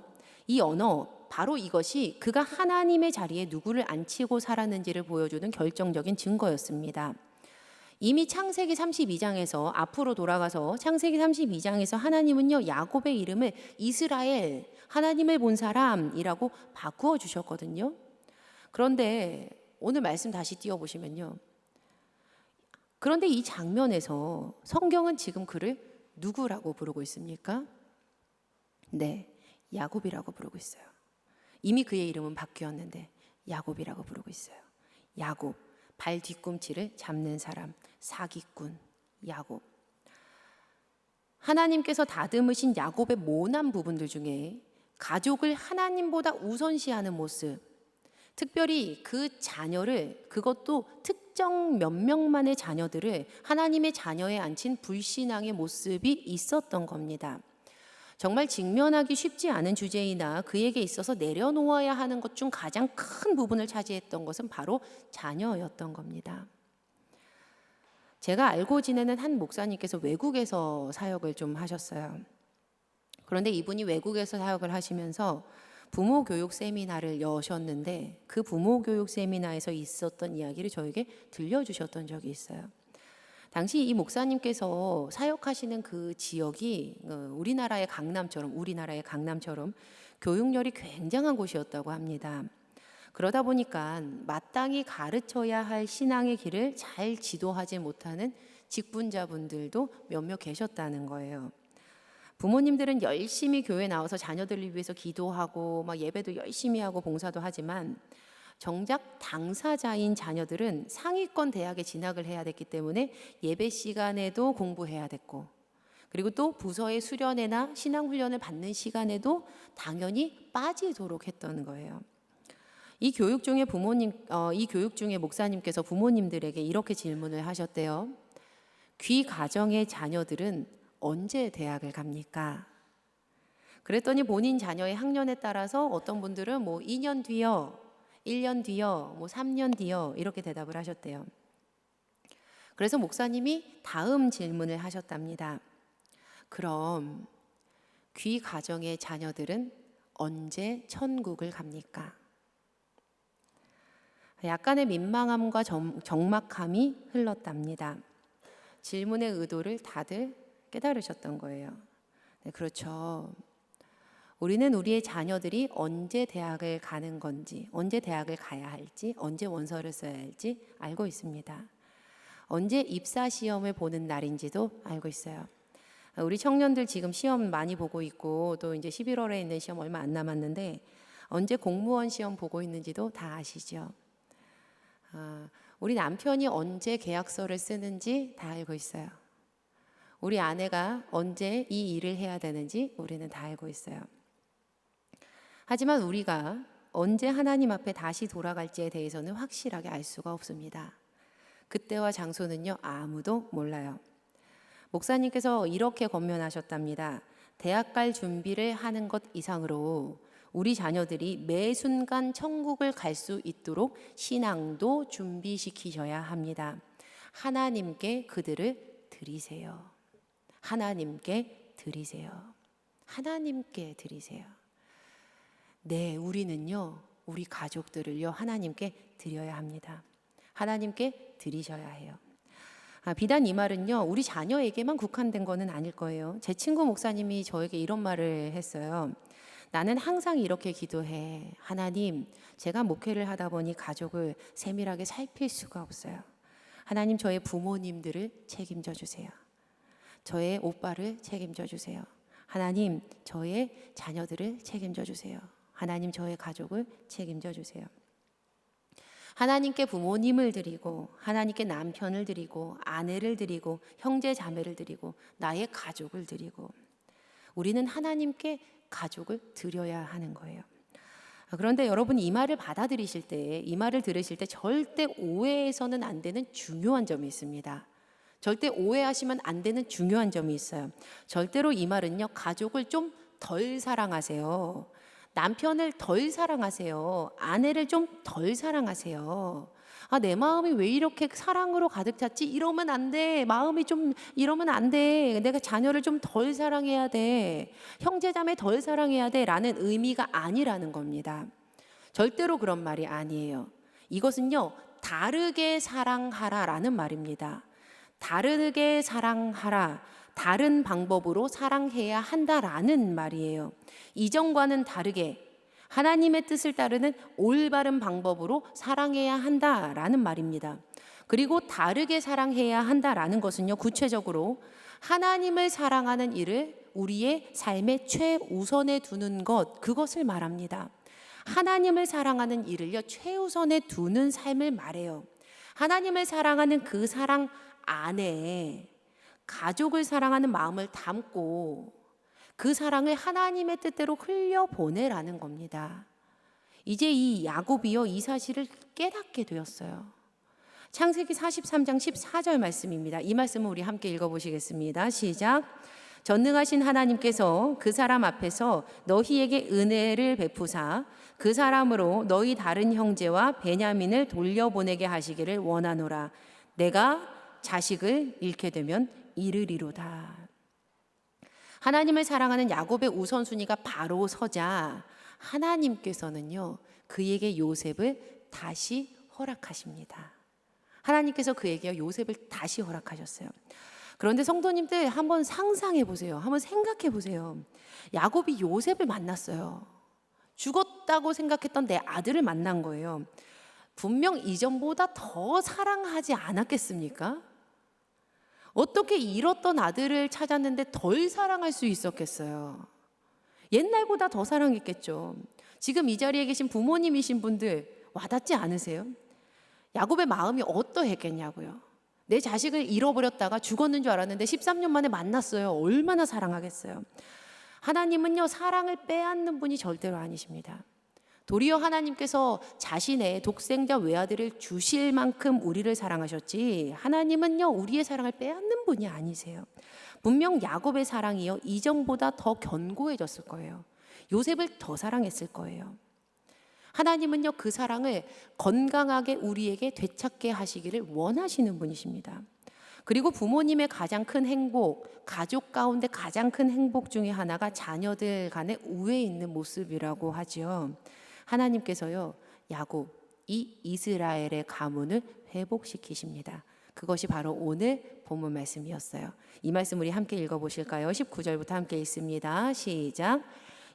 바로 이것이 그가 하나님의 자리에 누구를 앉히고 살았는지를 보여주는 결정적인 증거였습니다. 이미 창세기 32장에서 앞으로 돌아가서 창세기 32장에서 하나님은요, 야곱의 이름을 이스라엘, 하나님을 본 사람이라고 바꾸어 주셨거든요. 그런데 오늘 말씀 다시 띄워보시면요, 그런데 이 장면에서 성경은 지금 그를 누구라고 부르고 있습니까? 네, 야곱이라고 부르고 있어요. 이미 그의 이름은 바뀌었는데 야곱이라고 부르고 있어요. 야곱, 발 뒤꿈치를 잡는 사람, 사기꾼 야곱. 하나님께서 다듬으신 야곱의 모난 부분들 중에 가족을 하나님보다 우선시하는 모습, 특별히 그 자녀를, 그것도 특정 몇 명만의 자녀들을 하나님의 자녀에 앉힌 불신앙의 모습이 있었던 겁니다. 정말 직면하기 쉽지 않은 주제이나 그에게 있어서 내려놓아야 하는 것 중 가장 큰 부분을 차지했던 것은 바로 자녀였던 겁니다. 제가 알고 지내는 한 목사님께서 외국에서 사역을 좀 하셨어요. 그런데 이분이 외국에서 사역을 하시면서 부모 교육 세미나를 여셨는데 그 부모 교육 세미나에서 있었던 이야기를 저에게 들려주셨던 적이 있어요. 당시 이 목사님께서 사역하시는 그 지역이 우리나라의 강남처럼 교육열이 굉장한 곳이었다고 합니다. 그러다 보니까 마땅히 가르쳐야 할 신앙의 길을 잘 지도하지 못하는 직분자분들도 몇몇 계셨다는 거예요. 부모님들은 열심히 교회 나와서 자녀들을 위해서 기도하고 막 예배도 열심히 하고 봉사도 하지만 정작 당사자인 자녀들은 상위권 대학에 진학을 해야 됐기 때문에 예배 시간에도 공부해야 됐고, 그리고 또 부서의 수련회나 신앙훈련을 받는 시간에도 당연히 빠지도록 했던 거예요. 이 교육 중에 목사님께서 부모님들에게 이렇게 질문을 하셨대요. 귀 가정의 자녀들은 언제 대학을 갑니까? 그랬더니 본인 자녀의 학년에 따라서 어떤 분들은 뭐 2년 뒤요, 1년 뒤요, 뭐 3년 뒤요 이렇게 대답을 하셨대요. 그래서 목사님이 다음 질문을 하셨답니다. 그럼 귀 가정의 자녀들은 언제 천국을 갑니까? 약간의 민망함과 적막함이 흘렀답니다. 질문의 의도를 다들 깨달으셨던 거예요. 네, 그렇죠. 우리는 우리의 자녀들이 언제 대학을 가는 건지, 언제 대학을 가야 할지, 언제 원서를 써야 할지 알고 있습니다. 언제 입사 시험을 보는 날인지도 알고 있어요. 우리 청년들 지금 시험 많이 보고 있고 또 이제 11월에 있는 시험 얼마 안 남았는데 언제 공무원 시험 보고 있는지도 다 아시죠? 우리 남편이 언제 계약서를 쓰는지 다 알고 있어요. 우리 아내가 언제 이 일을 해야 되는지 우리는 다 알고 있어요. 하지만 우리가 언제 하나님 앞에 다시 돌아갈지에 대해서는 확실하게 알 수가 없습니다. 그때와 장소는요, 아무도 몰라요. 목사님께서 이렇게 권면하셨답니다. 대학 갈 준비를 하는 것 이상으로 우리 자녀들이 매 순간 천국을 갈 수 있도록 신앙도 준비시키셔야 합니다. 하나님께 그들을 드리세요. 하나님께 드리세요. 하나님께 드리세요. 네, 우리는요, 우리 가족들을요, 하나님께 드려야 합니다. 하나님께 드리셔야 해요. 비단 이 말은요, 우리 자녀에게만 국한된 거는 아닐 거예요. 제 친구 목사님이 저에게 이런 말을 했어요. 나는 항상 이렇게 기도해. 하나님, 제가 목회를 하다 보니 가족을 세밀하게 살필 수가 없어요. 하나님, 저의 부모님들을 책임져 주세요. 저의 오빠를 책임져 주세요. 하나님, 저의 자녀들을 책임져 주세요. 하나님, 저의 가족을 책임져 주세요. 하나님께 부모님을 드리고, 하나님께 남편을 드리고, 아내를 드리고, 형제 자매를 드리고, 나의 가족을 드리고, 우리는 하나님께 가족을 드려야 하는 거예요. 그런데 여러분, 이 말을 받아들이실 때, 이 말을 들으실 때 절대 오해해서는 안 되는 중요한 점이 있습니다. 절대 오해하시면 안 되는 중요한 점이 있어요. 절대로 이 말은요, 가족을 좀 덜 사랑하세요. 남편을 덜 사랑하세요. 아내를 좀 덜 사랑하세요. 내 마음이 왜 이렇게 사랑으로 가득 찼지? 이러면 안 돼. 마음이 좀 이러면 안 돼. 내가 자녀를 좀 덜 사랑해야 돼. 형제자매 덜 사랑해야 돼. 라는 의미가 아니라는 겁니다. 절대로 그런 말이 아니에요. 이것은요, 다르게 사랑하라 라는 말입니다. 다르게 사랑하라. 다른 방법으로 사랑해야 한다라는 말이에요. 이전과는 다르게 하나님의 뜻을 따르는 올바른 방법으로 사랑해야 한다라는 말입니다. 그리고 다르게 사랑해야 한다라는 것은요, 구체적으로 하나님을 사랑하는 일을 우리의 삶의 최우선에 두는 것, 그것을 말합니다. 하나님을 사랑하는 일을요, 최우선에 두는 삶을 말해요. 하나님을 사랑하는 그 사랑 안에 가족을 사랑하는 마음을 담고 그 사랑을 하나님의 뜻대로 흘려보내라는 겁니다. 이제 이 야곱이요, 이 사실을 깨닫게 되었어요. 창세기 43장 14절 말씀입니다. 이 말씀을 우리 함께 읽어보시겠습니다. 시작. 전능하신 하나님께서 그 사람 앞에서 너희에게 은혜를 베푸사 그 사람으로 너희 다른 형제와 베냐민을 돌려보내게 하시기를 원하노라. 내가 자식을 잃게 되면 이르리로다. 하나님을 사랑하는 야곱의 우선순위가 바로 서자 하나님께서는요, 그에게 요셉을 다시 허락하십니다. 하나님께서 그에게 요셉을 다시 허락하셨어요. 그런데 성도님들 한번 상상해 보세요. 한번 생각해 보세요. 야곱이 요셉을 만났어요. 죽었다고 생각했던 내 아들을 만난 거예요. 분명 이전보다 더 사랑하지 않았겠습니까? 어떻게 잃었던 아들을 찾았는데 덜 사랑할 수 있었겠어요? 옛날보다 더 사랑했겠죠. 지금 이 자리에 계신 부모님이신 분들 와닿지 않으세요? 야곱의 마음이 어떠했겠냐고요. 내 자식을 잃어버렸다가 죽었는 줄 알았는데 13년 만에 만났어요. 얼마나 사랑하겠어요. 하나님은요, 사랑을 빼앗는 분이 절대로 아니십니다. 도리어 하나님께서 자신의 독생자 외아들을 주실 만큼 우리를 사랑하셨지, 하나님은요, 우리의 사랑을 빼앗는 분이 아니세요. 분명 야곱의 사랑이요, 이전보다 더 견고해졌을 거예요. 요셉을 더 사랑했을 거예요. 하나님은요, 그 사랑을 건강하게 우리에게 되찾게 하시기를 원하시는 분이십니다. 그리고 부모님의 가장 큰 행복, 가족 가운데 가장 큰 행복 중에 하나가 자녀들 간의 우애 있는 모습이라고 하죠. 하나님께서요, 야곱, 이 이스라엘의 가문을 회복시키십니다. 그것이 바로 오늘 본문 말씀이었어요. 이 말씀 우리 함께 읽어보실까요? 19절부터 함께 읽습니다. 시작.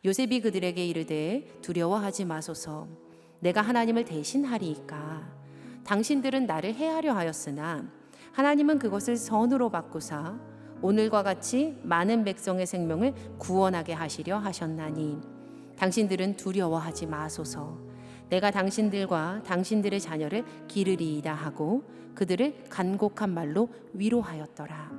요셉이 그들에게 이르되 두려워하지 마소서. 내가 하나님을 대신하리이까. 당신들은 나를 해하려 하였으나 하나님은 그것을 선으로 바꾸사 오늘과 같이 많은 백성의 생명을 구원하게 하시려 하셨나니 당신들은 두려워하지 마소서. 내가 당신들과 당신들의 자녀를 기르리이다 하고 그들을 간곡한 말로 위로하였더라.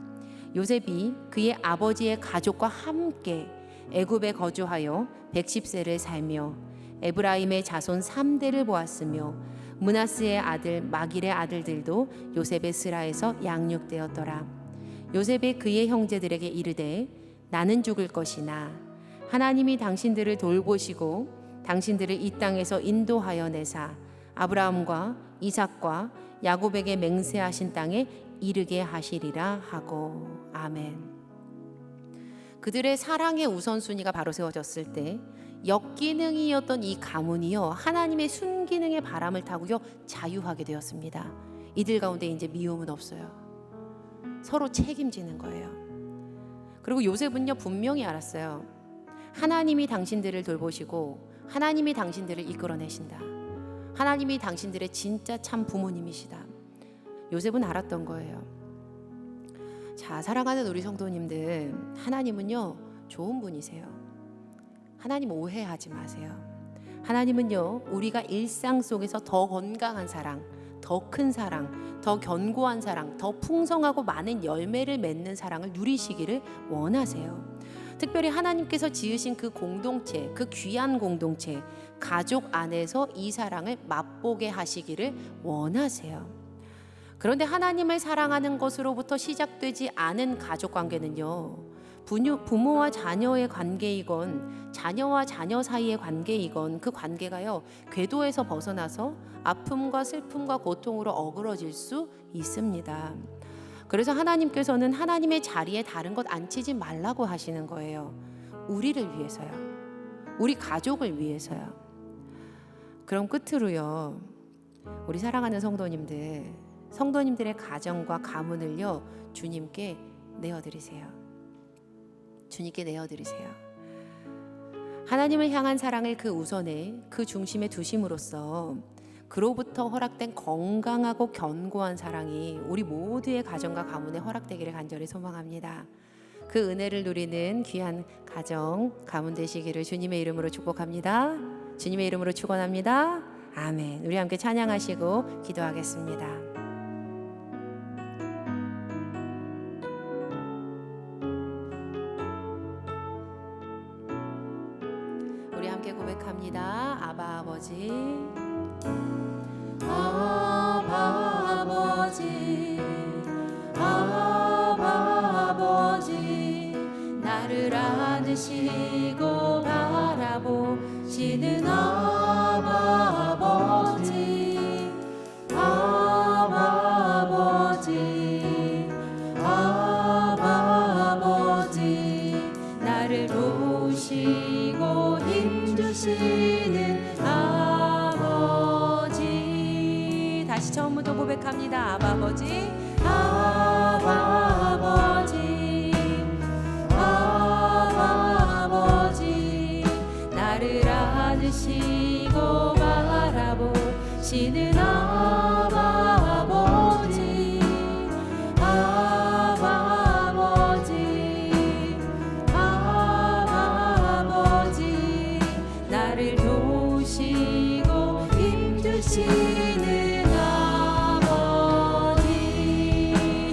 요셉이 그의 아버지의 가족과 함께 애굽에 거주하여 110세를 살며 에브라임의 자손 3대를 보았으며 므낫스의 아들 마길의 아들들도 요셉의 스라에서 양육되었더라. 요셉이 그의 형제들에게 이르되 나는 죽을 것이나 하나님이 당신들을 돌보시고 당신들을 이 땅에서 인도하여 내사 아브라함과 이삭과 야곱에게 맹세하신 땅에 이르게 하시리라 하고. 아멘. 그들의 사랑의 우선순위가 바로 세워졌을 때 역기능이었던 이 가문이요, 하나님의 순기능의 바람을 타고요 자유하게 되었습니다. 이들 가운데 이제 미움은 없어요. 서로 책임지는 거예요. 그리고 요셉은요, 분명히 알았어요. 하나님이 당신들을 돌보시고 하나님이 당신들을 이끌어내신다. 하나님이 당신들의 진짜 참 부모님이시다. 요셉은 알았던 거예요. 자, 사랑하는 우리 성도님들, 하나님은요 좋은 분이세요. 하나님 오해하지 마세요. 하나님은요, 우리가 일상 속에서 더 건강한 사랑, 더 큰 사랑, 더 견고한 사랑, 더 풍성하고 많은 열매를 맺는 사랑을 누리시기를 원하세요. 특별히 하나님께서 지으신 그 공동체, 그 귀한 공동체, 가족 안에서 이 사랑을 맛보게 하시기를 원하세요. 그런데 하나님을 사랑하는 것으로부터 시작되지 않은 가족 관계는요, 부모와 자녀의 관계이건 자녀와 자녀 사이의 관계이건 그 관계가요, 궤도에서 벗어나서 아픔과 슬픔과 고통으로 어그러질 수 있습니다. 그래서 하나님께서는 하나님의 자리에 다른 것 앉히지 말라고 하시는 거예요. 우리를 위해서요. 우리 가족을 위해서요. 그럼 끝으로요, 우리 사랑하는 성도님들의 가정과 가문을요 주님께 내어드리세요. 주님께 내어드리세요. 하나님을 향한 사랑을 그 우선에, 그 중심에 두심으로써 그로부터 허락된 건강하고 견고한 사랑이 우리 모두의 가정과 가문에 허락되기를 간절히 소망합니다. 그 은혜를 누리는 귀한 가정, 가문 되시기를 주님의 이름으로 축복합니다. 주님의 이름으로 축원합니다. 아멘. 우리 함께 찬양하시고 기도하겠습니다. 나를 안으시고 바라보시는 아버지, 아버지, 아버지, 나를 도우시고 힘주시는 아버지. 다시 처음부터 고백합니다. 아버지, 아버지, 아버지, 나를 안으시고 바라보시는 아버지, 아버지, 아버지, 나를 도우시고 힘주시는 아버지.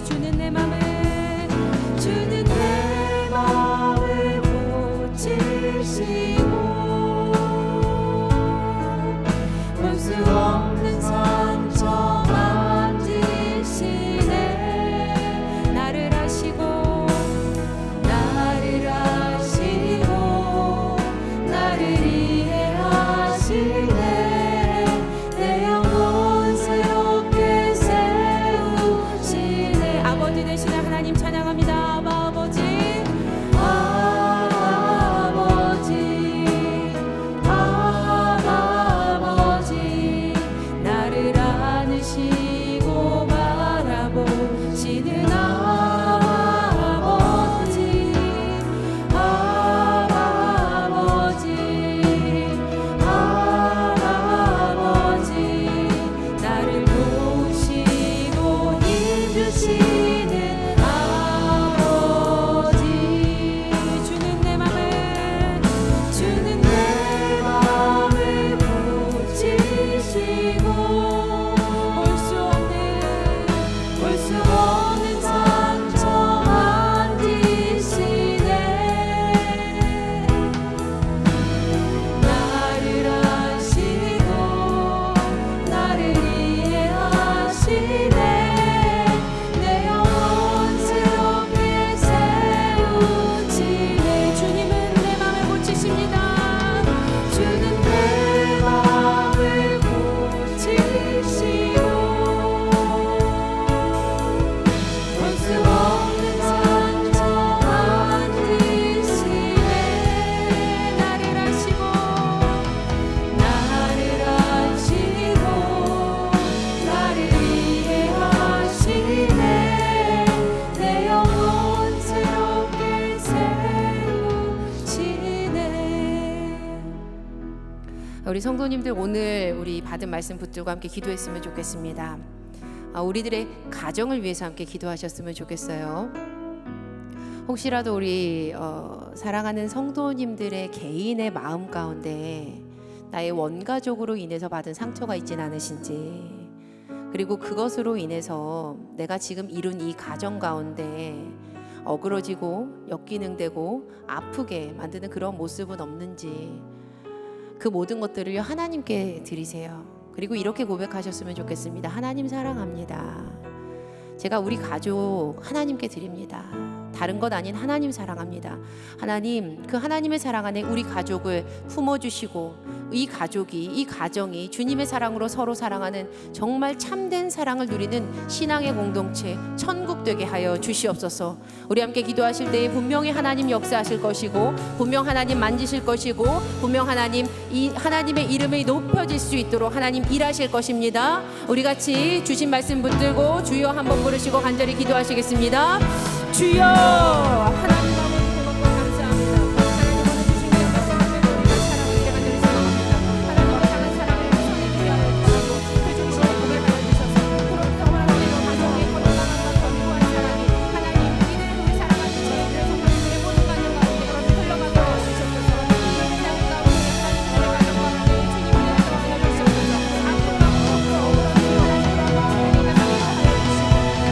주는 내 맘을 고치시고 볼 수 없는 상처 만지시네. 나를 아시고 나를 이해하시네. 내 영혼 새롭게 세우시네. 아버지 되시는 하나님 찬양합니다. 아버지, 아버지, 나를 안으시고 바라보시는 아버지, 아버지, 나를 도우시고 힘주시는 아버지. 주는 내 맘을 고치시고 볼 수 없는 상처 만지시네. 나를 아시고 나를 이해하시네. 내 영혼 새롭게 세우시네. 주님은 내 맘을 고치십니다. 주는 내 맘을 고치시고 볼 수 없는 상처 만지시네. 나를 아시고 나를 이해하시네. 내 영혼 새롭게 세우시네. 우리 성도님들 오늘 우리 받은 말씀 붙들고 함께 기도했으면 좋겠습니다. 우리들의 가정을 위해서 함께 기도하셨으면 좋겠어요. 혹시라도 우리 사랑하는 성도님들의 개인의 마음 가운데 나의 원가족으로 인해서 받은 상처가 있진 않으신지, 그리고 그것으로 인해서 내가 지금 이룬 이 가정 가운데 어그러지고 역기능되고 아프게 만드는 그런 모습은 없는지, 그 모든 것들을 하나님께 드리세요. 그리고 이렇게 고백하셨으면 좋겠습니다. 하나님 사랑합니다. 제가 우리 가족 하나님께 드립니다. 다른 것 아닌 하나님 사랑합니다. 하나님, 그 하나님의 사랑 안에 우리 가족을 품어주시고 이 가족이, 이 가정이 주님의 사랑으로 서로 사랑하는 정말 참된 사랑을 누리는 신앙의 공동체, 천국 되게 하여 주시옵소서. 우리 함께 기도하실 때에 분명히 하나님 역사하실 것이고, 분명 하나님 만지실 것이고, 분명 하나님, 이 하나님의 이름이 높여질 수 있도록 하나님 일하실 것입니다. 우리 같이 주신 말씀 붙들고 주여 한번 부르시고 간절히 기도하시겠습니다. 주여, 하나님 마음으로 고맙고 감사합니다. 하나님 오늘 주신 말씀 사랑을 간절히 사랑합니다. 하나님을 향한 사랑을 손에 주여 하여 주시고 그 중심에 고백하여 주셔서 그런 평안한 대로 가정의 건강함과 견고한 사랑이 하나님 이들을 우리 사랑하는 저희들의 성도님들의 모든 가정 가운데 흘러가게 하여 주셨소서. 이 세상 가운데 하나님 우리 가정 가운데 주님의 역사를 하여 주셨소서. 아픔과 무겁고 하나님과 마음을 하여 주시고 하나님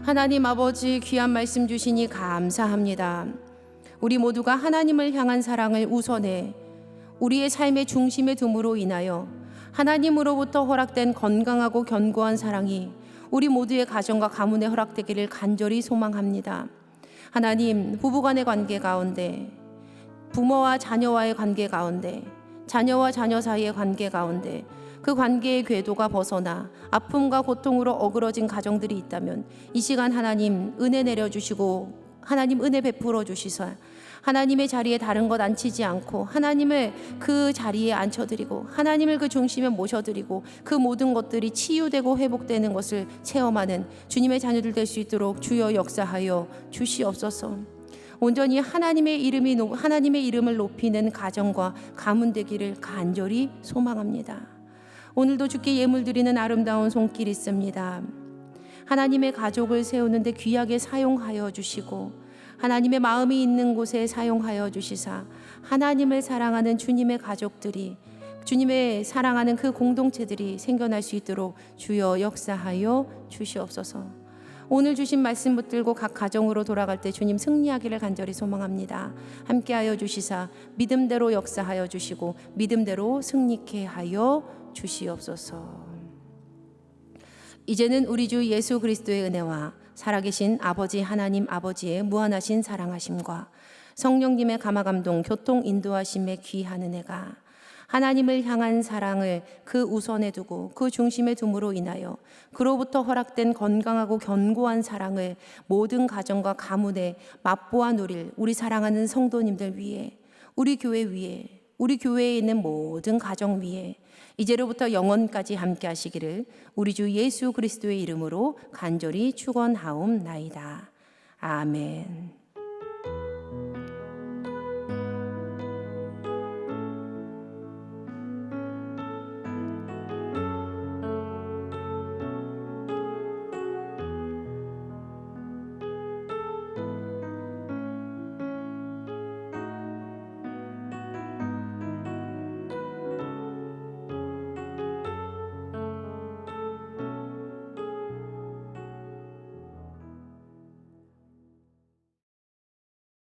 하나님 아버지 귀한 말씀 주시니 감사합니다. 우리 모두가 하나님을 향한 사랑을 우선해 우리의 삶의 중심에 둠으로 인하여 하나님으로부터 허락된 건강하고 견고한 사랑이 우리 모두의 가정과 가문에 허락되기를 간절히 소망합니다. 하나님, 부부간의 관계 가운데, 부모와 자녀와의 관계 가운데, 자녀와 자녀 사이의 관계 가운데 그 관계의 궤도가 벗어나 아픔과 고통으로 어그러진 가정들이 있다면 이 시간 하나님 은혜 내려주시고 하나님 은혜 베풀어 주시사 하나님의 자리에 다른 것 앉히지 않고 하나님을 그 자리에 앉혀드리고 하나님을 그 중심에 모셔드리고 그 모든 것들이 치유되고 회복되는 것을 체험하는 주님의 자녀들 될 수 있도록 주여 역사하여 주시옵소서. 온전히 하나님의 이름을 높이는 가정과 가문 되기를 간절히 소망합니다. 오늘도 주께 예물 드리는 아름다운 손길 있습니다. 하나님의 가족을 세우는데 귀하게 사용하여 주시고 하나님의 마음이 있는 곳에 사용하여 주시사 하나님을 사랑하는 주님의 가족들이 주님의 사랑하는 그 공동체들이 생겨날 수 있도록 주여 역사하여 주시옵소서. 오늘 주신 말씀 붙들고 각 가정으로 돌아갈 때 주님 승리하기를 간절히 소망합니다. 함께하여 주시사 믿음대로 역사하여 주시고 믿음대로 승리케 하여 주시옵소서. 이제는 우리 주 예수 그리스도의 은혜와 살아계신 아버지 하나님 아버지의 무한하신 사랑하심과 성령님의 감화감동 교통 인도하심의 귀한 은혜가 하나님을 향한 사랑을 그 우선에 두고 그 중심에 둠으로 인하여 그로부터 허락된 건강하고 견고한 사랑을 모든 가정과 가문에 맛보아 누릴 우리 사랑하는 성도님들 위해 우리 교회 위에 우리 교회에 있는 모든 가정 위에 이제로부터 영원까지 함께 하시기를 우리 주 예수 그리스도의 이름으로 간절히 축원하옵나이다. 아멘.